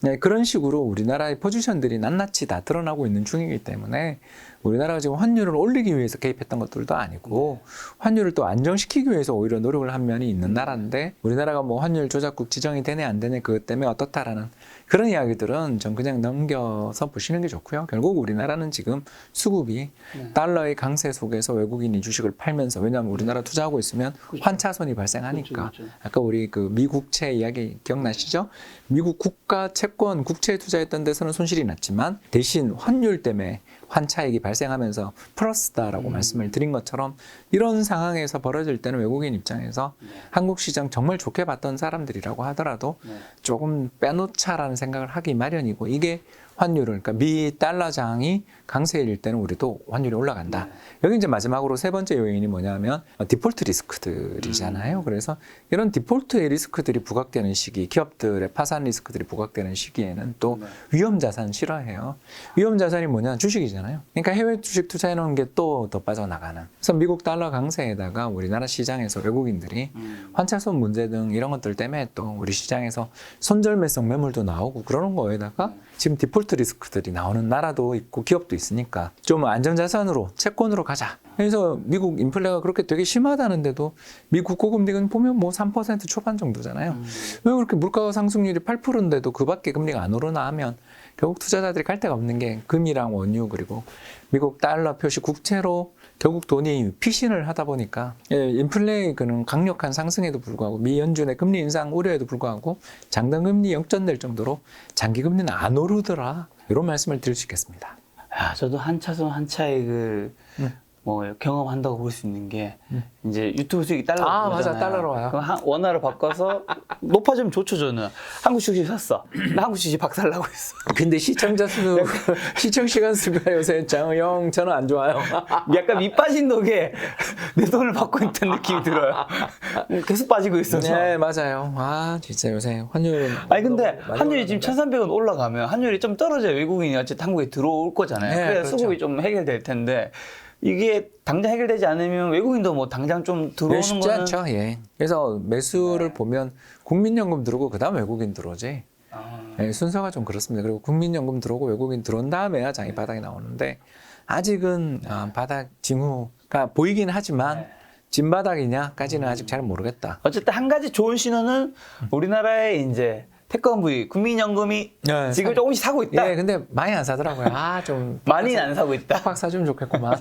네, 그런 식으로 우리나라의 포지션들이 낱낱이 다 드러나고 있는 중이기 때문에 우리나라가 지금 환율을 올리기 위해서 개입했던 것들도 아니고 환율을 또 안정시키기 위해서 오히려 노력을 한 면이 있는 나라인데 우리나라가 뭐 환율 조작국 지정이 되네 안 되네 그것 때문에 어떻다라는 그런 이야기들은 전 그냥 넘겨서 보시는 게 좋고요. 결국 우리나라는 지금 수급이 달러의 강세 속에서 외국인이 주식을 팔면서 왜냐하면 우리나라 투자하고 있으면 환차손이 발생하니까 아까 우리 그 미국채 이야기 기억나시죠? 미국 국가 채권 국채에 투자했던 데서는 손실이 났지만 대신 환율 때문에 환차익이 발생하면서 플러스다라고 말씀을 드린 것처럼 이런 상황에서 벌어질 때는 외국인 입장에서 한국 시장 정말 좋게 봤던 사람들이라고 하더라도 조금 빼놓자라는 생각을 하기 마련이고 이게 환율을 그러니까 미 달러장이 강세일 때는 우리도 환율이 올라간다. 여기 이제 마지막으로 세 번째 요인이 뭐냐면 디폴트 리스크들이잖아요. 그래서 이런 디폴트의 리스크들이 부각되는 시기, 기업들의 파산 리스크들이 부각되는 시기에는 또 위험 자산 싫어해요. 위험 자산이 뭐냐? 주식이잖아요. 그러니까 해외 주식 투자해 놓은 게 또 더 빠져나가는. 그래서 미국 달러 강세에다가 우리나라 시장에서 외국인들이 환차손 문제 등 이런 것들 때문에 또 우리 시장에서 손절매성 매물도 나오고 그러는 거에다가 지금 디폴트 리스크들이 나오는 나라도 있고 기업도 있으니까 좀 안전자산으로 채권으로 가자. 그래서 미국 인플레가 그렇게 되게 심하다는데도 미국 고금리는 보면 뭐 3% 초반 정도잖아요. 왜 그렇게 물가 상승률이 8%인데도 그 밖에 금리가 안 오르나 하면 결국 투자자들이 갈 데가 없는 게 금이랑 원유 그리고 미국 달러 표시 국채로 결국 돈이 피신을 하다 보니까 인플레의 그는 강력한 상승에도 불구하고 미 연준의 금리 인상 우려에도 불구하고 장단금리 역전될 정도로 장기금리는 안 오르더라. 이런 말씀을 드릴 수 있겠습니다. 저도 한 차선 한 차익을 뭐 경험한다고 볼 수 있는 게 이제 유튜브 수익이 달러로 아, 들어오잖아요. 맞아. 달러로 와요. 그럼 원화로 바꿔서 높아지면 좋죠 저는. 한국 주식 샀어. 나 한국 주식 박살나고 있어. 근데 시청자 수, 시청 시간 수가 요새 영 저는 안 좋아요. 약간 밑 빠진 독에 내 돈을 받고 있다는 느낌이 들어요. 계속 빠지고 있어서. 네, 맞아요. 아, 진짜 요새 환율은. 아니 근데 많이 환율이 지금 올랐는데. 1,300원 올라가면 환율이 좀 떨어져야 외국인이 어쨌든 한국에 들어올 거잖아요. 네, 그래야 그렇죠. 수급이 좀 해결될 텐데 이게 당장 해결되지 않으면 외국인도 뭐 당장 좀 들어오는 쉽지 거는 않죠. 예. 그래서 매수를 보면 국민연금 들어오고 그다음 외국인 들어오지. 예, 순서가 좀 그렇습니다. 그리고 국민연금 들어오고 외국인 들어온 다음에야 장이 바닥이 나오는데 아직은 바닥 징후가 보이긴 하지만 진바닥이냐까지는 아직 잘 모르겠다. 어쨌든 한 가지 좋은 신호는 우리나라의 이제 태권브이 국민연금이 네, 지금 조금씩 사고 있다. 예, 근데 많이 안 사더라고요. 좀 많이는 안 사고 있다. 팍팍 사주면 좋겠구만.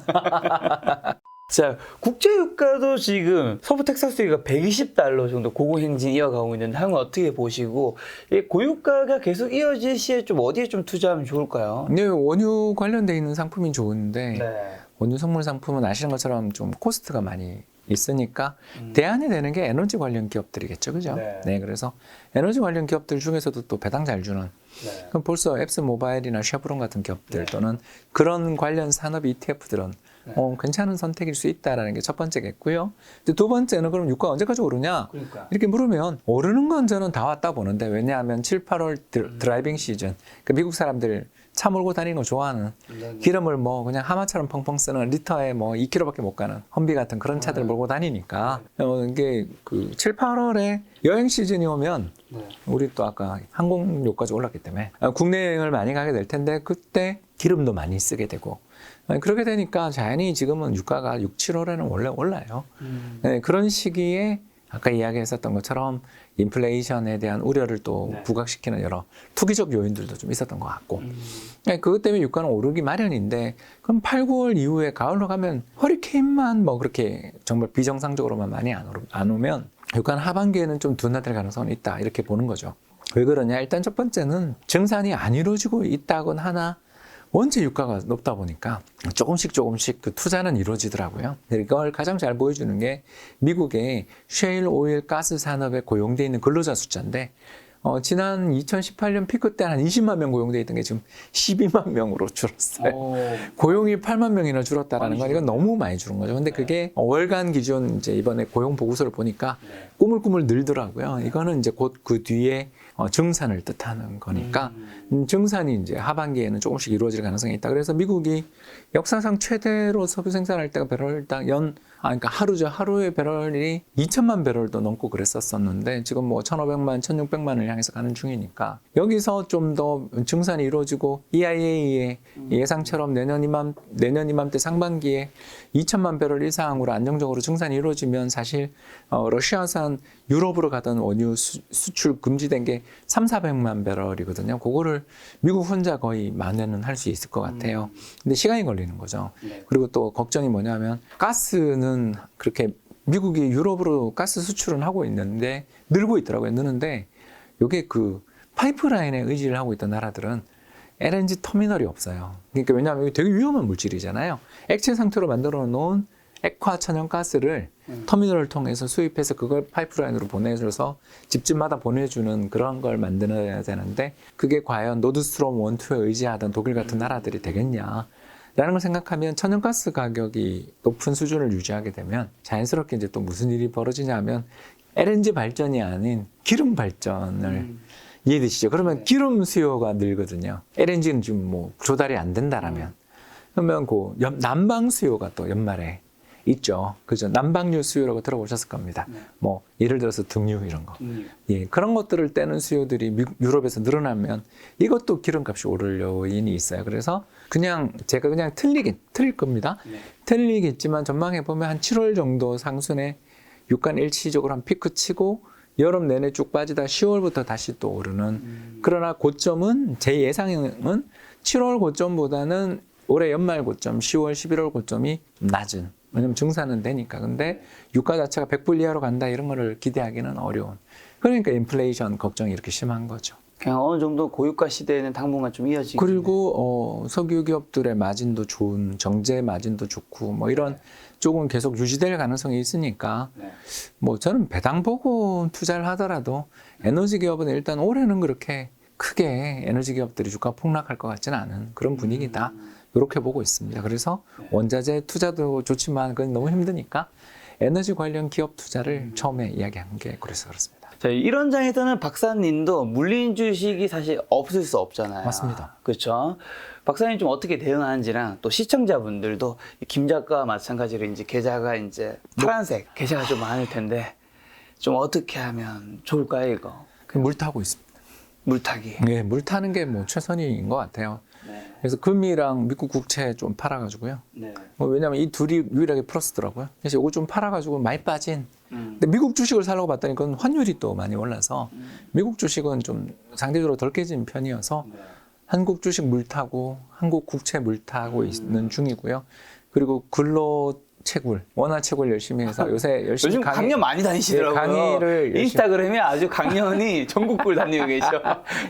자, 국제유가도 지금 서부 텍사스가 120달러 정도 고공행진 이어가고 있는데 한번 어떻게 보시고 이 고유가가 계속 이어질 시에 좀 어디에 좀 투자하면 좋을까요? 근데 원유 관련돼 있는 상품이 좋은데 네. 원유 선물 상품은 아시는 것처럼 좀 코스트가 많이 있으니까 대안이 되는 게 에너지 관련 기업들이겠죠, 그죠? 네. 그래서 에너지 관련 기업들 중에서도 또 배당 잘 주는. 네. 그럼 벌써 앱스 모바일이나 쉐브론 같은 기업들 또는 그런 관련 산업 ETF들은 괜찮은 선택일 수 있다라는 게 첫 번째겠고요. 이제 두 번째는 그럼 유가가 언제까지 오르냐? 그러니까. 이렇게 물으면 오르는 건 저는 다 왔다 보는데 왜냐하면 7, 8월 드라이빙 시즌, 그러니까 미국 사람들 차 몰고 다니는 거 좋아하는 기름을 뭐 그냥 하마처럼 펑펑 쓰는 리터에 뭐 2km밖에 못 가는 험비 같은 그런 차들 몰고 다니니까 이게 그 7, 8월에 여행 시즌이 오면 우리 또 아까 항공료까지 올랐기 때문에 국내 여행을 많이 가게 될 텐데 그때 기름도 많이 쓰게 되고 그렇게 되니까 자연히 지금은 유가가 6, 7월에는 원래 올라요. 네, 그런 시기에 아까 이야기했었던 것처럼 인플레이션에 대한 우려를 또 부각시키는 여러 투기적 요인들도 좀 있었던 것 같고 네, 그것 때문에 유가는 오르기 마련인데 그럼 8, 9월 이후에 가을로 가면 허리케인만 뭐 그렇게 정말 비정상적으로만 많이 안 오면 유가는 하반기에는 좀 둔화될 가능성은 있다 이렇게 보는 거죠. 왜 그러냐? 일단 첫 번째는 증산이 안 이루어지고 있다곤 하나 원체 유가가 높다 보니까 조금씩 그 투자는 이루어지더라고요. 이걸 가장 잘 보여주는 게 미국의 셰일 오일 가스 산업에 고용돼 있는 근로자 숫자인데 지난 2018년 피크 때 한 20만 명 고용돼 있던 게 지금 12만 명으로 줄었어요. 고용이 8만 명이나 줄었다라는 건 이건 너무 많이 줄은 거죠. 근데 그게 월간 기준 이제 이번에 고용 보고서를 보니까 꾸물꾸물 늘더라고요. 이거는 이제 곧 그 뒤에 증산을 뜻하는 거니까 증산이 이제 하반기에는 조금씩 이루어질 가능성이 있다. 그래서 미국이 역사상 최대로 석유 생산할 때가 배럴당 그러니까 하루에 배럴이 2천만 배럴도 넘고 그랬었었는데 지금 뭐 1,500만, 1,600만을 향해서 가는 중이니까 여기서 좀 더 증산이 이루어지고 EIA의 예상처럼 내년 이맘때 상반기에 2천만 배럴 이상으로 안정적으로 증산이 이루어지면 사실 러시아산 유럽으로 가던 원유 수출 금지된 게 3,400만 배럴이거든요. 그거를 미국 혼자 거의 만회는 할 수 있을 것 같아요. 근데 시간이 걸리는 거죠. 그리고 또 걱정이 뭐냐면 가스는 그렇게 미국이 유럽으로 가스 수출은 하고 있는데 늘고 있더라고요. 느는데 이게 그 파이프라인에 의지를 하고 있던 나라들은 LNG 터미널이 없어요. 그러니까 왜냐하면 이게 되게 위험한 물질이잖아요. 액체 상태로 만들어 놓은 액화 천연가스를 터미널을 통해서 수입해서 그걸 파이프라인으로 보내줘서 집집마다 보내주는 그런 걸 만들어야 되는데 그게 과연 노드스트롬 1, 2에 의지하던 독일 같은 나라들이 되겠냐. 라는 걸 생각하면 천연가스 가격이 높은 수준을 유지하게 되면 자연스럽게 이제 또 무슨 일이 벌어지냐 하면 LNG 발전이 아닌 기름 발전을 이해되시죠? 그러면 기름 수요가 늘거든요. LNG는 지금 뭐 조달이 안 된다라면. 그러면 그 난방 수요가 또 연말에 있죠. 그죠? 난방유 수요라고 들어보셨을 겁니다. 뭐 예를 들어서 등유 이런 거. 예, 그런 것들을 떼는 수요들이 유럽에서 늘어나면 이것도 기름값이 오를 요인이 있어요. 그래서 제가 그냥 틀릴 겁니다. 틀리겠지만 전망해 보면 한 7월 정도 상순에 유가는 일시적으로 한 피크 치고 여름 내내 쭉 빠지다 10월부터 다시 또 오르는. 그러나 고점은 제 예상은 7월 고점보다는 올해 연말 고점 10월 11월 고점이 좀 낮은. 왜냐면 증산은 되니까. 근데 유가 자체가 100불 이하로 간다 이런 거를 기대하기는 어려운. 그러니까 인플레이션 걱정이 이렇게 심한 거죠. 그냥 어느 정도 고유가 시대에는 당분간 좀 이어지고. 그리고 석유 기업들의 마진도 좋은, 정제 마진도 좋고 뭐 이런 쪽은 계속 유지될 가능성이 있으니까 네. 뭐 저는 배당 보고 투자를 하더라도 에너지 기업은 일단 올해는 그렇게 크게 에너지 기업들이 주가 폭락할 것 같지는 않은 그런 분위기다. 이렇게 보고 있습니다. 그래서 원자재 투자도 좋지만 그건 너무 힘드니까 에너지 관련 기업 투자를 처음에 이야기한 게 그래서 그렇습니다. 자, 이런 장에서는 박사님도 물린 주식이 사실 없을 수 없잖아요. 맞습니다. 그렇죠. 박사님 좀 어떻게 대응하는지랑 또 시청자분들도 김 작가와 마찬가지로 이제 계좌가 이제 파란색 계좌가 좀 많을 텐데 좀 어떻게 하면 좋을까요, 이거? 물 타고 있습니다. 물타기. 네, 물 타는 게 뭐 최선인 것 같아요. 네. 그래서 금이랑 미국 국채 좀 팔아가지고요. 네. 왜냐면 이 둘이 유일하게 플러스더라고요. 그래서 이거 좀 팔아가지고 많이 빠진. 근데 미국 주식을 살려고 봤더니 그건 환율이 또 많이 올라서 미국 주식은 좀 상대적으로 덜 깨진 편이어서 네. 한국 주식 물 타고 한국 국채 물 타고 있는 중이고요. 그리고 근로 채굴, 원화 채굴 열심히 해서 요새 열심히 요즘 강연 많이 다니시더라고요. 네, 강의를 열심히. 인스타그램에 아주 강연이 전국을 다니고 계셔.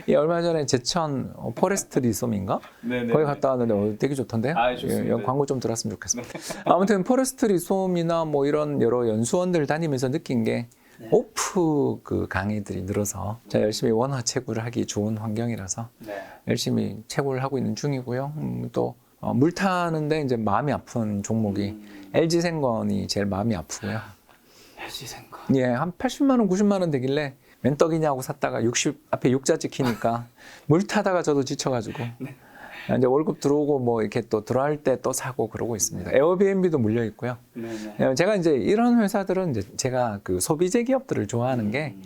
예, 얼마 전에 제천 포레스트 리솜인가? 네네. 거기 갔다 왔는데 되게 좋던데요? 아, 좋습니다. 예, 여기 광고 좀 들었으면 좋겠습니다. 아무튼 포레스트 리솜이나 뭐 이런 여러 연수원들 다니면서 느낀 게 오프 그 강의들이 늘어서 제가 열심히 원화 채굴을 하기 좋은 환경이라서 네. 열심히 채굴을 하고 있는 중이고요. 또 물 타는데 이제 마음이 아픈 종목이 LG생건이 제일 마음이 아프고요. LG생건. 예, 한 80만 원, 90만 원 되길래 웬 떡이냐고 샀다가 60 앞에 6자 찍히니까 물 타다가 저도 지쳐가지고 이제 월급 들어오고 뭐 이렇게 또 들어갈 때 또 사고 그러고 있습니다. 에어비앤비도 물려 있고요. 네네. 제가 이제 이런 회사들은 이제 제가 그 소비재 기업들을 좋아하는 게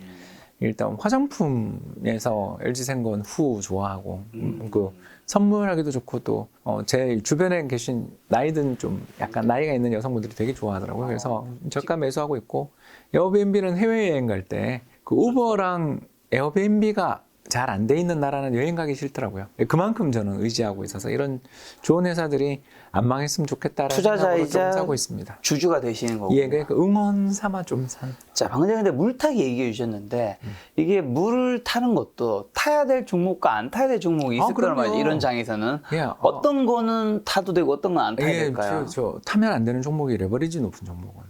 일단 화장품에서 LG생건 후 좋아하고 그 선물하기도 좋고 또 제 주변에 계신 나이든 좀 약간 나이가 있는 여성분들이 되게 좋아하더라고요. 그래서 저가 매수하고 있고 에어비앤비는 해외여행 갈 때 그 우버랑 에어비앤비가 잘 안 돼 있는 나라는 여행 가기 싫더라고요. 그만큼 저는 의지하고 있어서 이런 좋은 회사들이 안 망했으면 좋겠다라는 생각으로 좀 사고 있습니다. 주주가 되시는 거고. 예, 그러니까 응원 삼아 좀 산. 자, 방금 전에 근데 물타기 얘기해 주셨는데 이게 물을 타는 것도 타야 될 종목과 안 타야 될 종목이 있을 거란 그럼요. 말이에요. 이런 장에서는 예, 어떤 거는 타도 되고 어떤 건 안 타야 될까요? 저 타면 안 되는 종목이 레버리지 높은 종목은.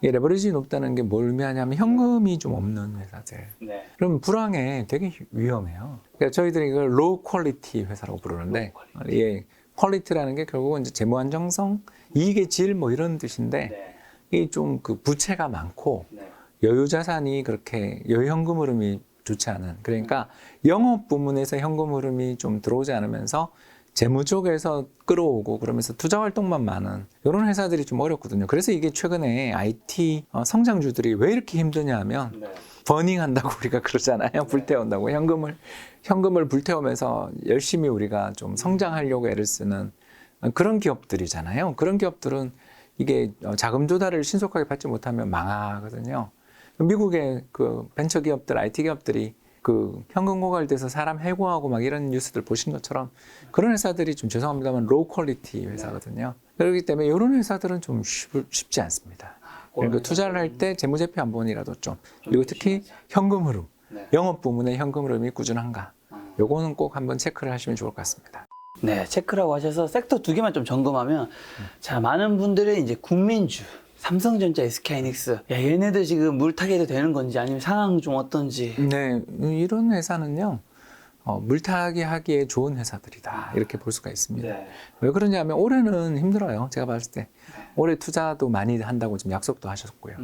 이 레버리지 높다는 게 뭘 의미하냐면 현금이 좀 없는 회사들. 네. 그럼 불황에 되게 위험해요. 그러니까 저희들이 이걸 로우 퀄리티 회사라고 부르는데, 예, 퀄리티라는 게 결국은 이제 재무 안정성, 이익의 질 뭐 이런 뜻인데, 네. 이게 좀 그 부채가 많고 네. 여유 자산이 그렇게 여유 현금 흐름이 좋지 않은. 그러니까 영업 부문에서 현금 흐름이 좀 들어오지 않으면서 재무 쪽에서 끌어오고 그러면서 투자 활동만 많은 이런 회사들이 좀 어렵거든요. 그래서 이게 최근에 IT 성장주들이 왜 이렇게 힘드냐 하면 네. 버닝한다고 우리가 그러잖아요. 불태운다고. 현금을 불태우면서 열심히 우리가 좀 성장하려고 애를 쓰는 그런 기업들이잖아요. 그런 기업들은 이게 자금 조달을 신속하게 받지 못하면 망하거든요. 미국의 그 벤처 기업들, IT 기업들이 그 현금 고갈돼서 사람 해고하고 막 이런 뉴스들 보신 것처럼 그런 회사들이 좀 죄송합니다만 로우 퀄리티 회사거든요. 그렇기 때문에 이런 회사들은 좀 쉽지 않습니다. 그러니까 투자를 할 때 재무제표 한 번이라도 좀 그리고 특히 현금 흐름, 영업 부문의 현금 흐름이 꾸준한가 요거는 꼭 한번 체크를 하시면 좋을 것 같습니다. 네, 체크라고 하셔서 섹터 두 개만 좀 점검하면 자, 많은 분들이 이제 국민주 삼성전자, SK하이닉스. 야, 얘네들 지금 물 타게 해도 되는 건지 아니면 상황 좀 어떤지. 네, 이런 회사는요. 물타기 하기에 좋은 회사들이다. 이렇게 볼 수가 있습니다. 네. 왜 그러냐면 올해는 힘들어요. 제가 봤을 때. 올해 투자도 많이 한다고 지금 약속도 하셨고요.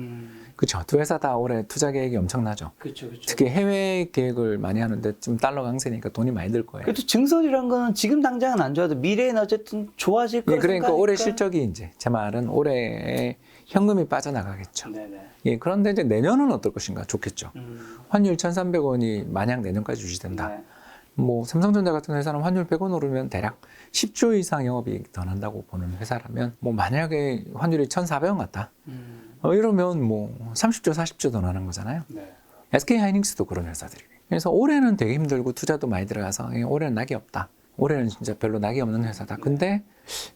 그렇죠. 두 회사 다 올해 투자 계획이 엄청나죠. 그렇죠, 그렇죠. 특히 해외 계획을 많이 하는데 지금 달러 강세니까 돈이 많이 들 거예요. 그래도 증설이란 거는 지금 당장은 안 좋아도 미래에는 어쨌든 좋아질 예, 거니까. 그러니까 올해 실적이 이제 제 말은 올해에 현금이 빠져나가겠죠. 네네. 예, 그런데 이제 내년은 어떨 것인가 좋겠죠. 환율 1,300원이 만약 내년까지 유지된다. 네. 뭐 삼성전자 같은 회사는 환율 100원 오르면 대략 10조 이상 영업이익 더 난다고 보는 회사라면 뭐 만약에 환율이 1,400원 같다. 이러면 뭐 30조, 40조 더 나는 거잖아요. 네. SK하이닉스도 그런 회사들이에요. 그래서 올해는 되게 힘들고 투자도 많이 들어가서 올해는 낙이 없다. 올해는 진짜 별로 낙이 없는 회사다. 근데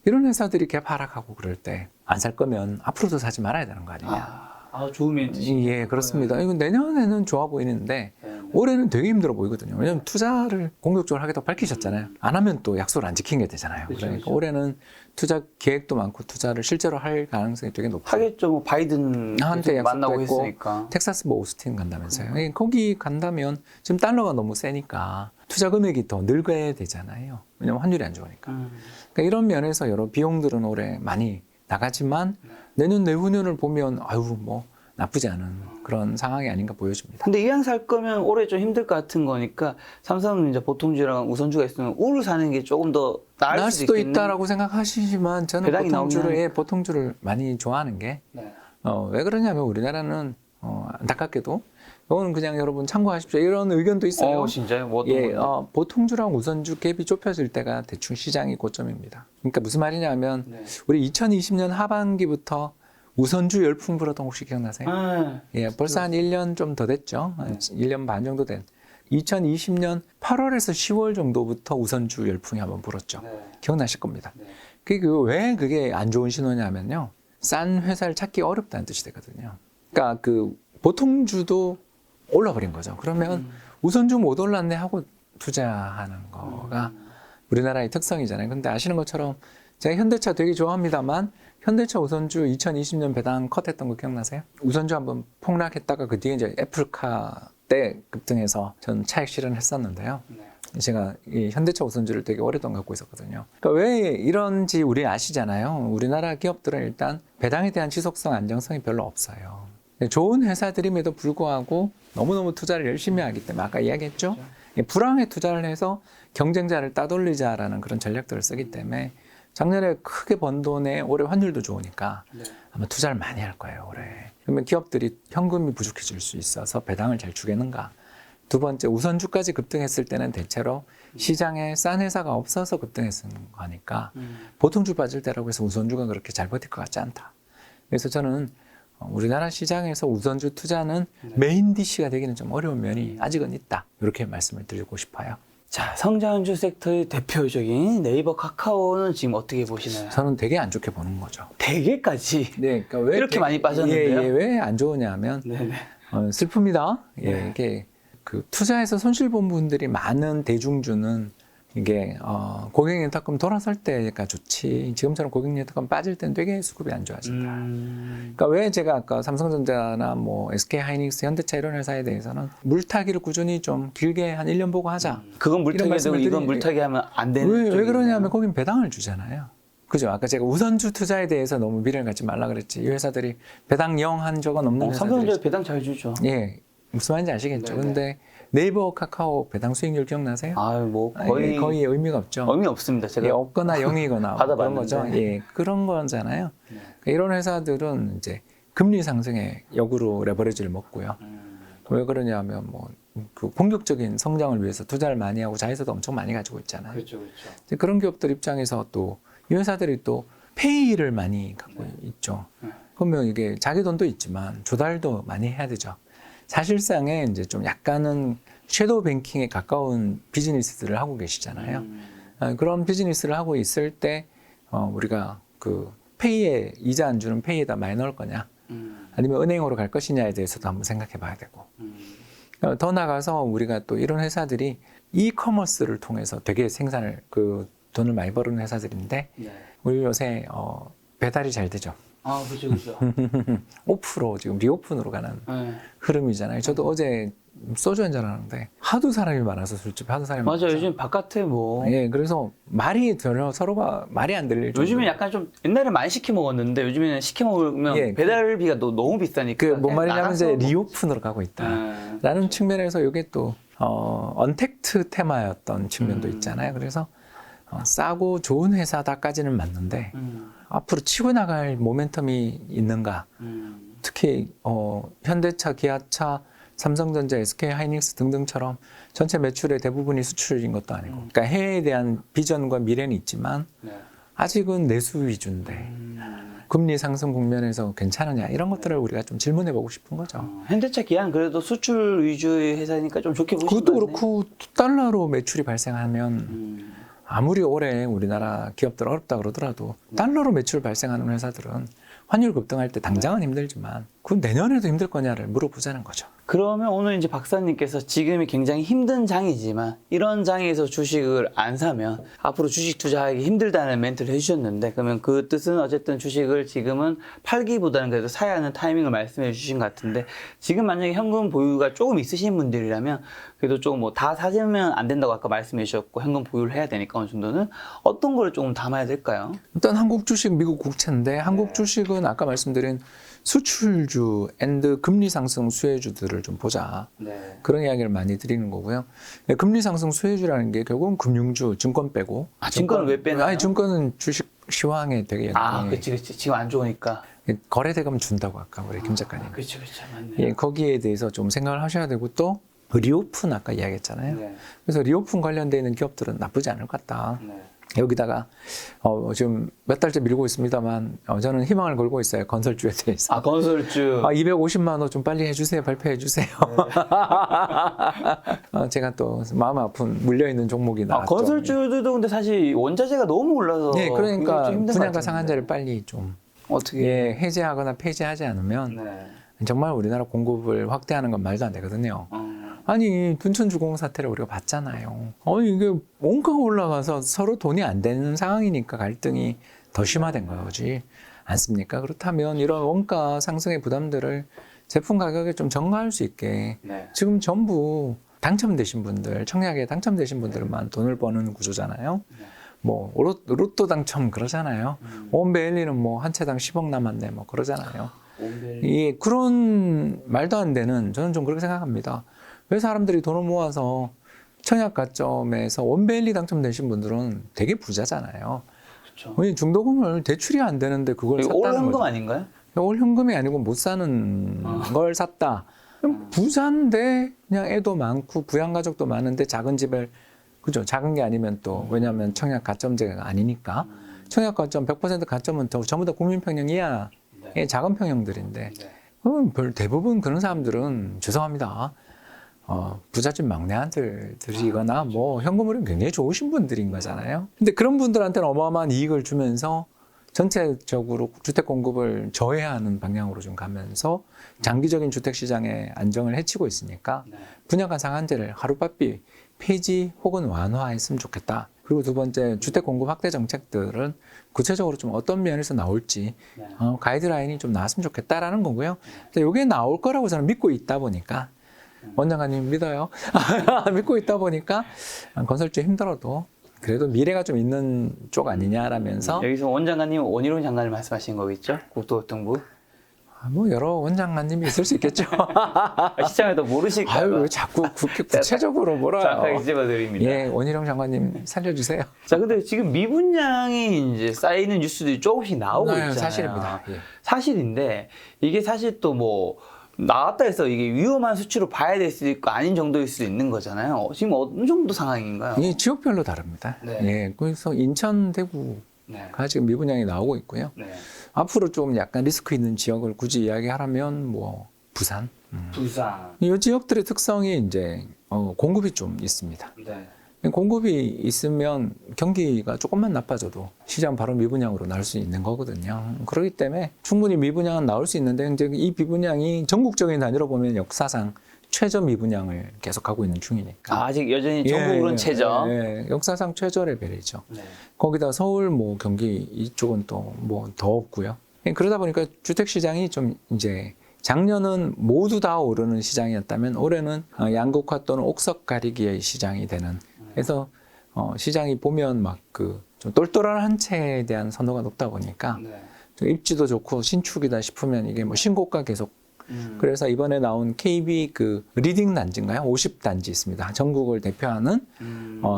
이런 회사들이 갭 하락하고 그럴 때 안 살 거면 앞으로도 사지 말아야 되는 거 아니냐. 좋은 멘트시. 예, 그렇습니다. 이건 내년에는 좋아 보이는데 올해는 되게 힘들어 보이거든요. 왜냐하면 투자를 공격적으로 하겠다고 밝히셨잖아요. 안 하면 또 약속을 안 지킨 게 되잖아요. 그렇죠, 그러니까 그렇죠. 올해는 투자 계획도 많고 투자를 실제로 할 가능성이 되게 높아요. 하겠죠. 뭐 바이든 한테 약속도 만나고 했고 했으니까. 텍사스 뭐 오스틴 간다면서요. 거기 간다면 지금 달러가 너무 세니까 투자 금액이 더 늘어야 되잖아요. 왜냐면 환율이 안 좋으니까. 그러니까 이런 면에서 여러 비용들은 올해 많이 나가지만 내년 내후년을 보면 아유 뭐 나쁘지 않은 그런 상황이 아닌가 보여집니다. 근데 이왕 살 거면 올해 좀 힘들 것 같은 거니까 삼성은 이제 보통주랑 우선주가 있으면 우를 사는 게 조금 더 나을 수도 있겠는? 있다라고 생각하시지만 저는 배당이 보통주를 많이 좋아하는 게 네. 왜 그러냐면 우리나라는 안타깝게도 이건 그냥 여러분 참고하십시오. 이런 의견도 있어요. 진짜요? 뭐 어떤 예, 건데? 보통주랑 우선주 갭이 좁혀질 때가 대충 시장이 고점입니다. 그러니까 무슨 말이냐면 네. 우리 2020년 하반기부터 우선주 열풍 불었던 거 혹시 기억나세요? 예, 벌써 한 1년 좀 더 됐죠. 한 1년 반 정도 된. 2020년 8월에서 10월 정도부터 우선주 열풍이 한번 불었죠. 네. 기억나실 겁니다. 네. 왜 그게 안 좋은 신호냐면요. 싼 회사를 찾기 어렵다는 뜻이 되거든요. 그러니까 그 보통주도 올라버린 거죠. 그러면 우선주 못 올랐네 하고 투자하는 거가 우리나라의 특성이잖아요. 근데 아시는 것처럼 제가 현대차 되게 좋아합니다만 현대차 우선주 2020년 배당 컷했던 거 기억나세요? 우선주 한번 폭락했다가 그 뒤에 이제 애플카 때 급등해서 저는 차익 실현했었는데요. 제가 이 현대차 우선주를 되게 오랫동안 갖고 있었거든요. 그러니까 왜 이런지 우리 아시잖아요. 우리나라 기업들은 일단 배당에 대한 지속성, 안정성이 별로 없어요. 좋은 회사들임에도 불구하고 너무너무 투자를 열심히 하기 때문에 아까 이야기했죠. 불황에 투자를 해서 경쟁자를 따돌리자라는 그런 전략들을 쓰기 때문에 작년에 크게 번 돈에 올해 환율도 좋으니까 아마 투자를 많이 할 거예요, 올해. 그러면 기업들이 현금이 부족해질 수 있어서 배당을 잘 주겠는가. 두 번째, 우선주까지 급등했을 때는 대체로 시장에 싼 회사가 없어서 급등했을 거니까 보통주 빠질 때라고 해서 우선주가 그렇게 잘 버틸 것 같지 않다. 그래서 저는 우리나라 시장에서 우선주 투자는 메인 DC가 되기는 좀 어려운 면이 아직은 있다. 이렇게 말씀을 드리고 싶어요. 자, 성장주 섹터의 대표적인 네이버, 카카오는 지금 어떻게 보시나요? 저는 되게 안 좋게 보는 거죠. 되게까지. 네, 그러니까 왜 이렇게 많이 빠졌는데요? 왜 안 좋으냐면 네네. 슬픕니다. 네. 이게 그 투자해서 손실 본 분들이 많은 대중주는 이게 고객연탁금 돌아설 때가 좋지 지금처럼 고객연탁금 빠질 때는 되게 수급이 안 좋아진다. 그러니까 왜 제가 아까 삼성전자나 뭐 SK하이닉스, 현대차 이런 회사에 대해서는 물타기를 꾸준히 좀 길게 한 1년 보고 하자. 그건 이런 물타기 말씀을 되고 이건 드리- 물타기 하면 안 되는 왜 쪽이네요. 그러냐면 거긴 배당을 주잖아요. 그죠? 아까 제가 우선주 투자에 대해서 너무 미래를 갖지 말라 그랬지. 이 회사들이 배당 0 한 적은 없는 회사들이. 삼성전자 배당 잘 주죠. 예, 무슨 말인지 아시겠죠? 네네. 근데 네이버, 카카오 배당 수익률 기억나세요? 뭐 거의 의미가 없죠. 의미 없습니다. 제가 예, 없거나 0이거나 그런 받아봤는데. 거죠. 예, 그런 거잖아요. 그러니까 이런 회사들은 이제 금리 상승에 역으로 레버리지를 먹고요. 왜 그러냐면 그 공격적인 성장을 위해서 투자를 많이 하고 자회사도 엄청 많이 가지고 있잖아요. 그렇죠. 이제 그런 기업들 입장에서 또 이 회사들이 또 페이를 많이 갖고 있죠. 그러면 이게 자기 돈도 있지만 조달도 많이 해야 되죠. 사실상에 이제 좀 약간은 섀도우 뱅킹에 가까운 비즈니스들을 하고 계시잖아요. 그런 비즈니스를 하고 있을 때 우리가 그 페이에 이자 안 주는 페이에다 많이 넣을 거냐, 아니면 은행으로 갈 것이냐에 대해서도 한번 생각해 봐야 되고. 더 나가서 우리가 또 이런 회사들이 이커머스를 통해서 되게 생산을 그 돈을 많이 버는 회사들인데 우리 요새 배달이 잘 되죠. 아, 그렇죠. 오프로 지금 리오픈으로 가는 네. 흐름이잖아요. 저도 어제 소주 한잔 하는데 하도 사람이 많아서 술집에 하도 사람이 맞아, 많아서. 요즘 바깥에 뭐 예, 그래서 말이 전혀 서로가 말이 안 들릴 정도로. 요즘에 약간 좀 옛날에 많이 시켜 먹었는데 요즘에는 시켜 먹으면 예. 배달비가 너무 비싸니까. 그뭔 말이냐면 이제 나가서 리오픈으로 가고 있다라는 측면에서 이게 또 언택트 테마였던 측면도 있잖아요. 그래서 싸고 좋은 회사다까지는 맞는데 앞으로 치고 나갈 모멘텀이 있는가? 특히 현대차, 기아차, 삼성전자, SK하이닉스 등등처럼 전체 매출의 대부분이 수출인 것도 아니고, 그러니까 해외에 대한 비전과 미래는 있지만 아직은 내수 위주인데 금리 상승 국면에서 괜찮으냐 이런 것들을 우리가 좀 질문해보고 싶은 거죠. 현대차, 기아는 그래도 수출 위주의 회사니까 좀 좋게 보시는 그것도 그렇고 달러로 매출이 발생하면 아무리 올해 우리나라 기업들 어렵다 그러더라도 달러로 매출 발생하는 회사들은 환율 급등할 때 당장은 힘들지만 그 내년에도 힘들 거냐를 물어보자는 거죠. 그러면 오늘 이제 박사님께서 지금이 굉장히 힘든 장이지만 이런 장에서 주식을 안 사면 앞으로 주식 투자하기 힘들다는 멘트를 해주셨는데, 그러면 그 뜻은 어쨌든 주식을 지금은 팔기보다는 그래도 사야 하는 타이밍을 말씀해 주신 것 같은데, 지금 만약에 현금 보유가 조금 있으신 분들이라면 그래도 조금 뭐 다 사시면 안 된다고 아까 말씀해 주셨고 현금 보유를 해야 되니까 어느 정도는 어떤 걸 조금 담아야 될까요? 일단 한국 주식, 미국 국채인데 한국 주식은 아까 말씀드린 수출주 앤드 금리 상승 수혜주들을 좀 보자. 네. 그런 이야기를 많이 드리는 거고요. 네, 금리 상승 수혜주라는 게 결국은 금융주, 증권 빼고. 증권은 왜 빼나요? 아니, 증권은 주식 시황에 되게 그치. 지금 안 좋으니까. 거래대금 준다고 아까 우리 김 작가님. 그치, 맞네. 예, 거기에 대해서 좀 생각을 하셔야 되고 또 리오픈 아까 이야기했잖아요. 네. 그래서 리오픈 관련되어 있는 기업들은 나쁘지 않을 것 같다. 네. 여기다가 지금 몇 달째 밀고 있습니다만 저는 희망을 걸고 있어요. 건설주에 대해서. 건설주. 250만 원 좀 빨리 해주세요. 발표해 주세요. 제가 또 마음 아픈 물려있는 종목이 나왔죠. 건설주들도 근데 사실 원자재가 너무 올라서. 네, 그러니까 좀 힘든 것 분양가 같은데. 상한제를 빨리 좀 어떻게? 해제하거나 폐지하지 않으면 네. 정말 우리나라 공급을 확대하는 건 말도 안 되거든요. 아니 둔천주공 사태를 우리가 봤잖아요. 이게 원가가 올라가서 서로 돈이 안 되는 상황이니까 갈등이 더 심화된 거지 않습니까? 그렇다면 이런 원가 상승의 부담들을 제품 가격에 좀 전가할 수 있게 네. 지금 전부 당첨되신 분들, 청약에 당첨되신 분들만 돈을 버는 구조잖아요. 뭐 로또 당첨 그러잖아요. 온베일리는 뭐 한 채당 10억 남았네 뭐 그러잖아요. 예, 그런 말도 안 되는, 저는 좀 그렇게 생각합니다. 왜 사람들이 돈을 모아서 청약 가점에서 원베일리 당첨되신 분들은 되게 부자잖아요. 그렇죠. 중도금을 대출이 안 되는데 그걸 샀다는 올 현금 거죠. 아닌가요? 올 현금이 아니고 못 사는 걸 샀다. 그럼 부자인데 그냥 애도 많고 부양가족도 많은데 작은 집을, 그죠? 작은 게 아니면 또 왜냐하면 청약 가점제가 아니니까 청약 가점 100% 가점은 전부 다 국민평형 이하 작은 평형들인데 대부분 그런 사람들은 죄송합니다. 부잣집 막내 아들들이거나 뭐 현금흐름 굉장히 좋으신 분들인 거잖아요. 근데 그런 분들한테는 어마어마한 이익을 주면서 전체적으로 주택 공급을 저해하는 방향으로 좀 가면서 장기적인 주택 시장의 안정을 해치고 있으니까 분양가 상한제를 하루빨리 폐지 혹은 완화했으면 좋겠다. 그리고 두 번째, 주택 공급 확대 정책들은 구체적으로 좀 어떤 면에서 나올지 가이드라인이 좀 나왔으면 좋겠다라는 거고요. 이게 나올 거라고 저는 믿고 있다 보니까 원장관님 믿어요. 믿고 있다 보니까 건설주 힘들어도 그래도 미래가 좀 있는 쪽 아니냐라면서 여기서 원장관님 원희룡 장관을 말씀하신 거겠죠? 국토교통부. 뭐 여러 원장관님이 있을 수 있겠죠. 시장에도 모르실까 봐. 왜 자꾸 그렇게 구체적으로 몰아요. 정확하게 집어드립니다. 예, 원희룡 장관님 살려주세요. 자, 근데 지금 미분양이 이제 쌓이는 뉴스들이 조금씩 나오고 네, 있잖아요. 사실입니다. 예. 사실인데 이게 사실 또 뭐 나왔다 해서 이게 위험한 수치로 봐야 될 수도 있고 아닌 정도일 수도 있는 거잖아요. 지금 어느 정도 상황인가요? 이 지역별로 다릅니다. 네. 예, 그래서 인천, 대구가 네. 지금 미분양이 나오고 있고요. 네. 앞으로 좀 약간 리스크 있는 지역을 굳이 이야기하라면 뭐 부산. 부산. 이 지역들의 특성이 이제 공급이 좀 있습니다. 네. 공급이 있으면 경기가 조금만 나빠져도 시장 바로 미분양으로 나올 수 있는 거거든요. 그렇기 때문에 충분히 미분양은 나올 수 있는데 이제 이 미분양이 전국적인 단위로 보면 역사상 최저 미분양을 계속하고 있는 중이니까. 아직 여전히 전국으로는 최저. 역사상 최저 레벨이죠. 네. 거기다 서울, 뭐 경기 이쪽은 또 뭐 더 없고요. 그러다 보니까 주택 시장이 좀 이제 작년은 모두 다 오르는 시장이었다면 올해는 양극화 또는 옥석 가리기의 시장이 되는. 그래서 시장이 보면 막 그 좀 똘똘한 한 채에 대한 선호가 높다 보니까 좀 입지도 좋고 신축이다 싶으면 이게 뭐 신고가 계속. 그래서 이번에 나온 KB 그 리딩 단지인가요? 50단지 있습니다. 전국을 대표하는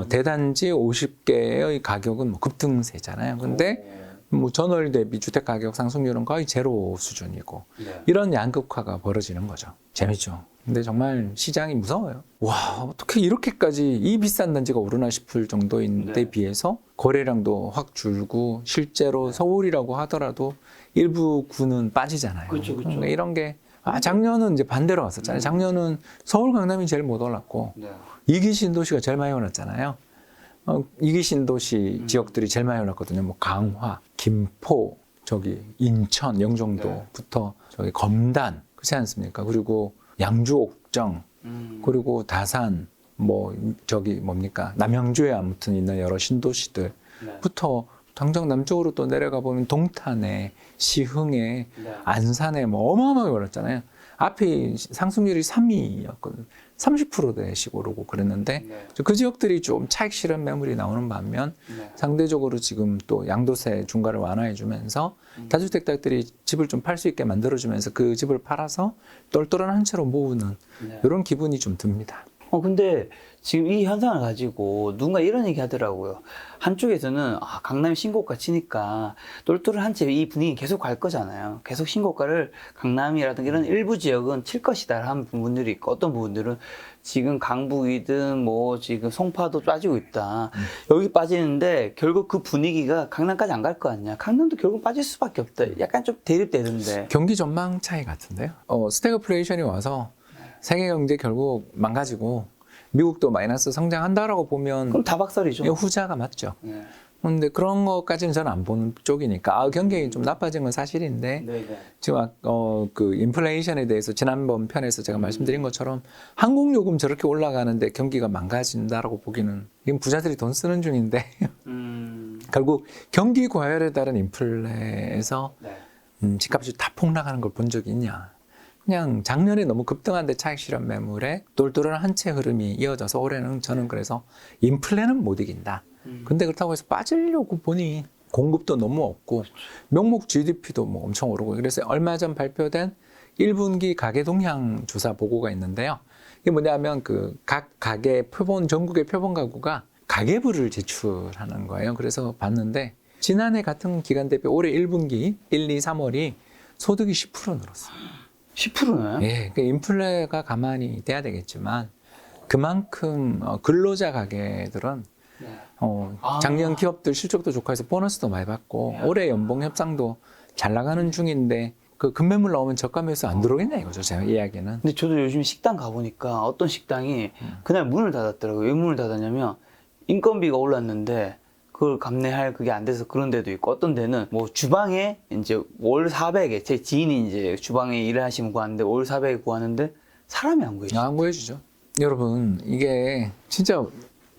대단지 50개의 가격은 뭐 급등세잖아요. 근데 뭐 전월 대비 주택 가격 상승률은 거의 제로 수준이고 이런 양극화가 벌어지는 거죠. 재밌죠. 근데 정말 시장이 무서워요. 와, 어떻게 이렇게까지 이 비싼 단지가 오르나 싶을 정도인데 비해서 거래량도 확 줄고 실제로 서울이라고 하더라도 일부 구는 빠지잖아요. 그렇죠. 그러니까 이런 게 작년은 이제 반대로 왔었잖아요. 작년은 서울 강남이 제일 못 올랐고 이기 신도시가 제일 많이 올랐잖아요. 이기 신도시 지역들이 제일 많이 올랐거든요. 뭐 강화, 김포, 저기 인천, 영종도부터 저기 검단 그렇지 않습니까? 그리고 양주 옥정 그리고 다산 뭐 저기 뭡니까 남양주에 아무튼 있는 여러 신도시들부터 당장 남쪽으로 또 내려가 보면 동탄에 시흥에 안산에 뭐 어마어마하게 올랐잖아요. 앞에 상승률이 3위였거든요. 30%대씩 오르고 그랬는데 그 지역들이 좀 차익 실현 매물이 나오는 반면 상대적으로 지금 또 양도세 중과를 완화해 주면서 다주택자들이 집을 좀 팔 수 있게 만들어 주면서 그 집을 팔아서 똘똘한 한 채로 모으는 이런 기분이 좀 듭니다. 근데 지금 이 현상을 가지고 누군가 이런 얘기 하더라고요. 한쪽에서는 강남이 신고가 치니까 똘똘한 한 채 이 분위기 계속 갈 거잖아요. 계속 신고가를 강남이라든가 이런 일부 지역은 칠 것이다 하는 부분들이 있고 어떤 부분들은 지금 강북이든 뭐 지금 송파도 빠지고 있다. 여기 빠지는데 결국 그 분위기가 강남까지 안 갈 거 아니야. 강남도 결국 빠질 수밖에 없다. 약간 좀 대립되던데. 경기 전망 차이 같은데요. 스태그플레이션이 와서 세계 경제 결국 망가지고 미국도 마이너스 성장한다라고 보면 그럼 다 박살이죠. 후자가 맞죠. 그런데 그런 것까지는 저는 안 보는 쪽이니까 경경이 좀 나빠진 건 사실인데 지금 그 인플레이션에 대해서 지난번 편에서 제가 말씀드린 것처럼 항공요금 저렇게 올라가는데 경기가 망가진다라고 보기는 이건 부자들이 돈 쓰는 중인데 결국 경기 과열에 따른 인플레에서 집값이 다 폭락하는 걸 본 적이 있냐. 그냥 작년에 너무 급등한데 차익 실현 매물에 똘똘한 한 채 흐름이 이어져서 올해는 저는 그래서 인플레는 못 이긴다. 근데 그렇다고 해서 빠지려고 보니 공급도 너무 없고 명목 GDP도 뭐 엄청 오르고 그래서 얼마 전 발표된 1분기 가계 동향 조사 보고가 있는데요. 이게 뭐냐면 그 각 가계 표본 전국의 표본 가구가 가계부를 제출하는 거예요. 그래서 봤는데 지난해 같은 기간 대비 올해 1분기 1, 2, 3월이 소득이 10% 늘었어요. 10%나요? 예, 그 인플레가 가만히 돼야 되겠지만 그만큼 근로자 가게들은 작년 기업들 실적도 좋고 해서 보너스도 많이 받고 올해 연봉 협상도 잘 나가는 중인데 그 급매물 나오면 저가면서 안 들어오겠냐 이거죠, 제 이야기는. 근데 저도 요즘 식당 가보니까 어떤 식당이 그날 문을 닫았더라고요. 왜 문을 닫았냐면 인건비가 올랐는데 그걸 감내할 그게 안 돼서 그런 데도 있고 어떤 데는 뭐 주방에 이제 월 400에 제 지인이 이제 주방에 일을 하시면 구하는데 월 400에 구하는데 사람이 안 구해지죠. 안 구해주죠. 여러분 이게 진짜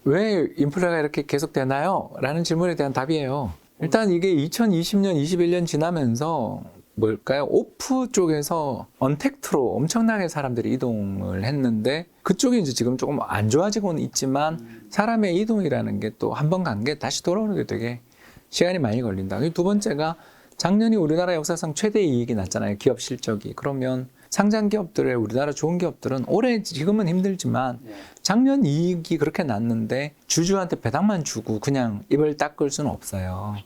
왜 인플레가 이렇게 계속되나요? 라는 질문에 대한 답이에요. 일단 이게 2020년, 21년 지나면서 뭘까요? 오프 쪽에서 언택트로 엄청나게 사람들이 이동을 했는데 그쪽이 이제 지금 조금 안 좋아지고는 있지만 사람의 이동이라는 게 또 한 번 간 게 다시 돌아오는 게 되게 시간이 많이 걸린다. 두 번째가 작년이 우리나라 역사상 최대 이익이 났잖아요. 기업 실적이. 그러면 상장 기업들의 우리나라 좋은 기업들은 올해 지금은 힘들지만 작년 이익이 그렇게 났는데 주주한테 배당만 주고 그냥 입을 닦을 수는 없어요.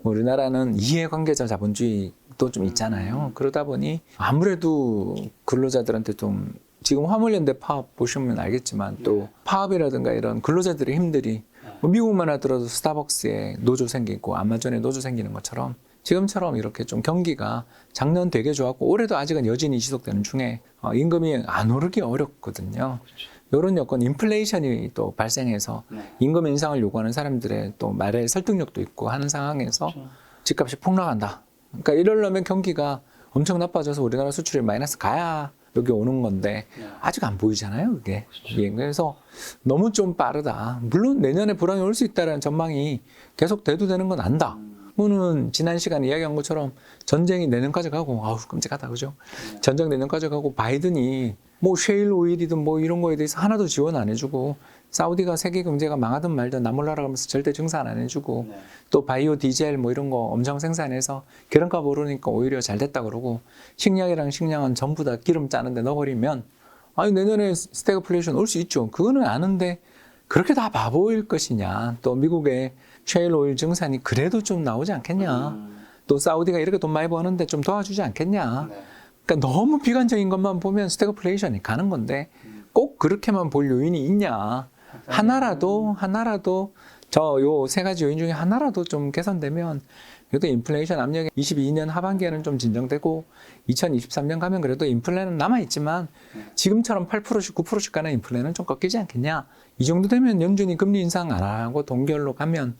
우리나라는 이해관계자 자본주의도 좀 있잖아요. 그러다 보니 아무래도 근로자들한테 좀 지금 화물연대 파업 보시면 알겠지만 또 파업이라든가 이런 근로자들의 힘들이 뭐 미국만 하더라도 스타벅스에 노조 생기고 아마존에 노조 생기는 것처럼 지금처럼 이렇게 좀 경기가 작년 되게 좋았고 올해도 아직은 여전히 지속되는 중에 임금이 안 오르기 어렵거든요. 이런 여건 인플레이션이 또 발생해서 임금 인상을 요구하는 사람들의 또 말의 설득력도 있고 하는 상황에서 집값이 폭락한다. 그러니까 이러려면 경기가 엄청 나빠져서 우리나라 수출이 마이너스 가야 여기 오는 건데 아직 안 보이잖아요, 그게. 예, 그래서 너무 좀 빠르다. 물론 내년에 불황이 올 수 있다는 전망이 계속 대두되는 건 안다. 그거는 지난 시간에 이야기한 것처럼 전쟁이 내년까지 가고 아우 끔찍하다, 그죠? 전쟁 내년까지 가고 바이든이 뭐 셰일 오일이든 뭐 이런 거에 대해서 하나도 지원 안 해주고 사우디가 세계 경제가 망하든 말든 나 몰라라 하면서 절대 증산 안 해주고 또 바이오 디젤 뭐 이런 거 엄청 생산해서 기름값 오르니까 오히려 잘 됐다 그러고 식량이랑 식량은 전부 다 기름 짜는데 넣어버리면 아니 내년에 스태그플레이션 올 수 있죠. 그거는 아는데 그렇게 다 바보일 것이냐. 또 미국의 셰일 오일 증산이 그래도 좀 나오지 않겠냐. 또 사우디가 이렇게 돈 많이 버는데 좀 도와주지 않겠냐. 그러니까 너무 비관적인 것만 보면 스태그플레이션이 가는 건데 꼭 그렇게만 볼 요인이 있냐. 하나라도 저 요 세 가지 요인 중에 하나라도 좀 개선되면 그래도 인플레이션 압력이 22년 하반기에는 좀 진정되고 2023년 가면 그래도 인플레는 남아있지만 지금처럼 8%씩 9%씩 가는 인플레는 좀 꺾이지 않겠냐. 이 정도 되면 연준이 금리 인상 안 하고 동결로 가면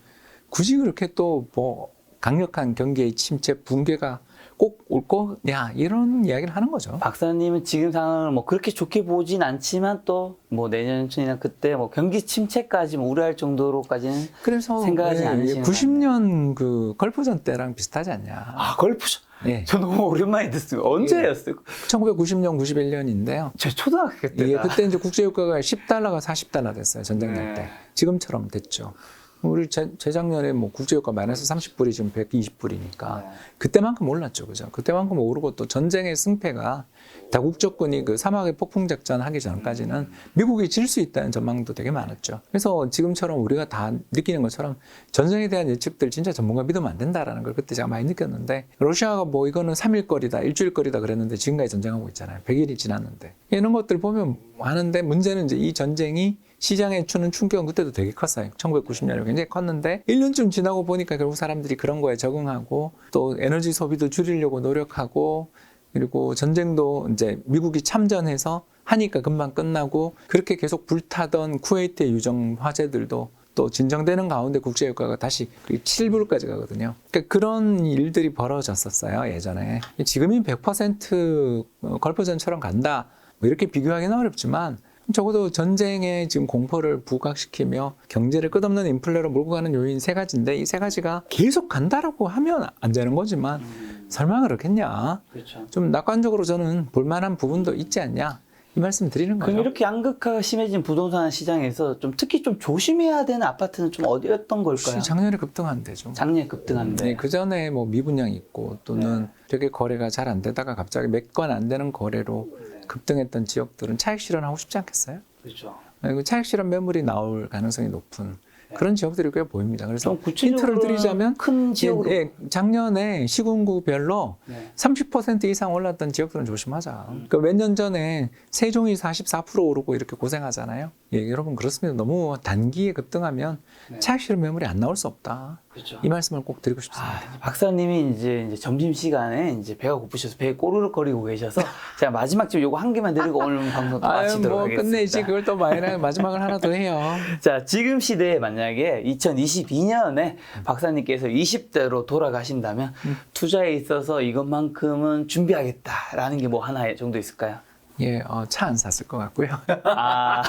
굳이 그렇게 또 뭐 강력한 경기의 침체, 붕괴가 꼭 올 거냐 이런 이야기를 하는 거죠. 박사님은 지금 상황을 뭐 그렇게 좋게 보진 않지만 또 뭐 내년이나 그때 뭐 경기 침체까지 뭐 우려할 정도로까지는 그래서 생각하지 않으시는 90년 그 걸프전 때랑 비슷하지 않냐. 아, 걸프전. 예. 저 너무 오랜만에 듣어요. 언제였어요? 1990년, 91년인데요. 제 초등학교 때다. 예, 그때 이제 국제유가가 10달러가 40달러 됐어요. 전쟁 날 때. 네. 지금처럼 됐죠. 우리 재작년에 뭐 국제유가 마이너스 30불이 지금 120불이니까 네. 그때만큼 올랐죠. 그죠? 그때만큼 오르고 또 전쟁의 승패가 다국적군이 그 사막의 폭풍 작전 하기 전까지는 미국이 질 수 있다는 전망도 되게 많았죠. 그래서 지금처럼 우리가 다 느끼는 것처럼 전쟁에 대한 예측들 진짜 전문가 믿으면 안 된다라는 걸 그때 제가 많이 느꼈는데 러시아가 뭐 이거는 3일 거리다, 일주일 거리다 그랬는데 지금까지 전쟁하고 있잖아요. 100일이 지났는데. 이런 것들 보면 하는데 문제는 이제 이 전쟁이 시장에 주는 충격은 그때도 되게 컸어요. 1990년에 굉장히 컸는데 1년쯤 지나고 보니까 결국 사람들이 그런 거에 적응하고 또 에너지 소비도 줄이려고 노력하고 그리고 전쟁도 이제 미국이 참전해서 하니까 금방 끝나고 그렇게 계속 불타던 쿠웨이트의 유정 화재들도 또 진정되는 가운데 국제유가가 다시 7불까지 가거든요. 그러니까 그런 일들이 벌어졌었어요, 예전에. 지금이 100% 걸프전처럼 간다. 뭐 이렇게 비교하기는 어렵지만 적어도 전쟁에 지금 공포를 부각시키며 경제를 끝없는 인플레로 몰고 가는 요인 세 가지인데 이 세 가지가 계속 간다라고 하면 안 되는 거지만 설마 그렇겠냐. 그렇죠. 좀 낙관적으로 저는 볼만한 부분도 있지 않냐. 이 말씀 드리는 거죠. 그럼 이렇게 양극화가 심해진 부동산 시장에서 좀 특히 좀 조심해야 되는 아파트는 좀 어디였던 걸까요? 작년에 급등한 데죠. 작년에 급등한데. 네, 그 전에 뭐 미분양 있고 또는 되게 거래가 잘 안 되다가 갑자기 몇 건 안 되는 거래로 급등했던 지역들은 차익 실현하고 싶지 않겠어요? 그렇죠. 그리고 차익 실현 매물이 나올 가능성이 높은 그런 지역들이 꽤 보입니다. 그래서 좀 구체적으로 힌트를 드리자면 큰 지역으로 작년에 시군구별로 네. 30% 이상 올랐던 지역들은 조심하자. 그러니까 몇 년 전에 세종이 44% 오르고 이렇게 고생하잖아요. 예, 여러분 그렇습니다. 너무 단기에 급등하면 네. 차익 실현 매물이 안 나올 수 없다. 그렇죠. 이 말씀을 꼭 드리고 싶습니다. 박사님이 이제 점심 시간에 이제 배가 고프셔서 배에 꼬르륵거리고 계셔서 제가 마지막 좀 요거 한 개만 드리고 오늘 방송 또 마치도록 뭐 하겠습니다. 끝내지 그걸 또 마지막을 하나 더 해요. 자, 지금 시대에 만약에 2022년에 박사님께서 20대로 돌아가신다면 투자에 있어서 이것만큼은 준비하겠다라는 게 뭐 하나 정도 있을까요? 예, 차 안 샀을 것 같고요. 아,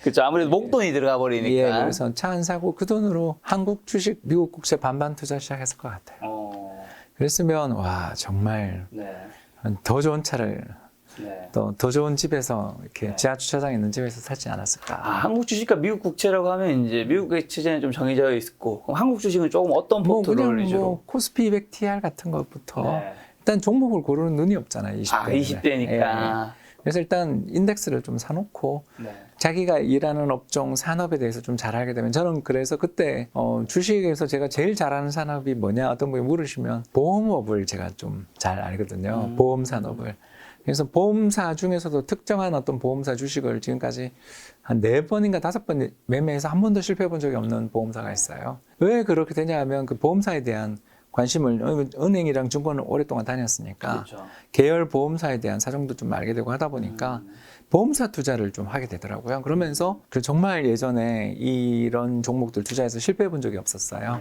그렇죠. 아무래도 목돈이 들어가 버리니까. 예, 그래서 차 안 사고 그 돈으로 한국 주식, 미국 국채 반반 투자 시작했을 것 같아요. 그랬으면 와 정말 네, 더 좋은 차를 네. 또 더 좋은 집에서 이렇게 지하 주차장 있는 집에서 살지 않았을까. 한국 주식과 미국 국채라고 하면 이제 미국의 주제는 좀 정해져 있고, 그럼 한국 주식은 조금 어떤 뭐 포트를 그냥 위주로? 뭐 코스피 200 TR 같은 것부터 네. 일단 종목을 고르는 눈이 없잖아요. 20대. 20대니까. 그래서 일단 인덱스를 좀 사놓고 네. 자기가 일하는 업종 산업에 대해서 좀 잘 알게 되면 저는 그래서 그때 주식에서 제가 제일 잘하는 산업이 뭐냐 어떤 분이 물으시면 보험업을 제가 좀 잘 알거든요. 보험 산업을. 그래서 보험사 중에서도 특정한 어떤 보험사 주식을 지금까지 한 4번인가 5번 매매해서 한 번도 실패해 본 적이 없는 보험사가 있어요. 왜 그렇게 되냐 하면 그 보험사에 대한 관심을 은행이랑 증권을 오랫동안 다녔으니까 그렇죠. 계열 보험사에 대한 사정도 좀 알게 되고 하다 보니까 보험사 투자를 좀 하게 되더라고요. 그러면서 정말 예전에 이런 종목들 투자해서 실패해 본 적이 없었어요.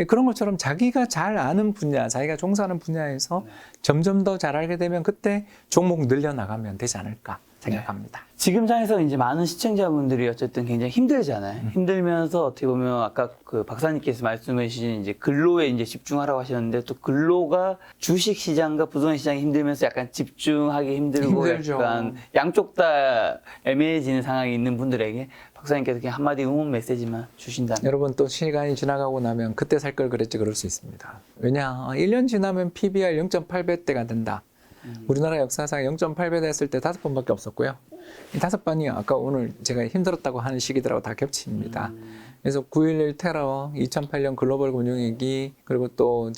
그런 것처럼 자기가 잘 아는 분야, 자기가 종사하는 분야에서 점점 더 잘 알게 되면 그때 종목 늘려나가면 되지 않을까 생각합니다. 지금 장에서 이제 많은 시청자분들이 어쨌든 굉장히 힘들잖아요. 힘들면서 어떻게 보면 아까 그 박사님께서 말씀해 주신 이제 근로에 이제 집중하라고 하셨는데 또 근로가 주식 시장과 부동산 시장이 힘들면서 약간 집중하기 힘들고 힘들죠. 약간 양쪽 다 애매해지는 상황이 있는 분들에게 박사님께서 그냥 한마디 응원 메시지만 주신다면. 여러분 또 시간이 지나가고 나면 그때 살 걸 그랬지 그럴 수 있습니다. 왜냐? 1년 지나면 PBR 0.8배대가 된다. 우리나라 역사상 0.8배 됐을 때 5번밖에 없었고요. 이 5번이 아까 오늘 제가 힘들었다고 하는 시기들하고 다 겹칩니다. 그래서 9.11 테러, 2008년 글로벌 금융위기, 그리고 또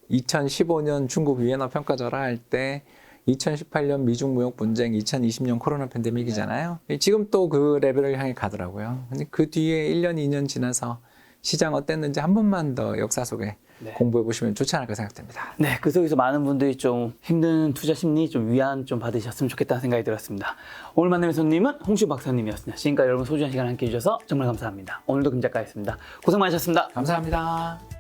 2015년 중국 위엔화 평가절하 할 때 2018년 미중 무역 분쟁, 2020년 코로나 팬데믹이잖아요. 지금 또 그 레벨을 향해 가더라고요. 근데 그 뒤에 1년, 2년 지나서 시장 어땠는지 한 번만 더 역사 속에 공부해 보시면 좋지 않을까 생각됩니다. 네, 그 속에서 많은 분들이 좀 힘든 투자 심리 좀 위안 좀 받으셨으면 좋겠다는 생각이 들었습니다. 오늘 만남의 손님은 홍시우 박사님이었습니다. 지금까지 여러분 소중한 시간 함께 해주셔서 정말 감사합니다. 오늘도 금작가였습니다. 고생 많으셨습니다. 감사합니다.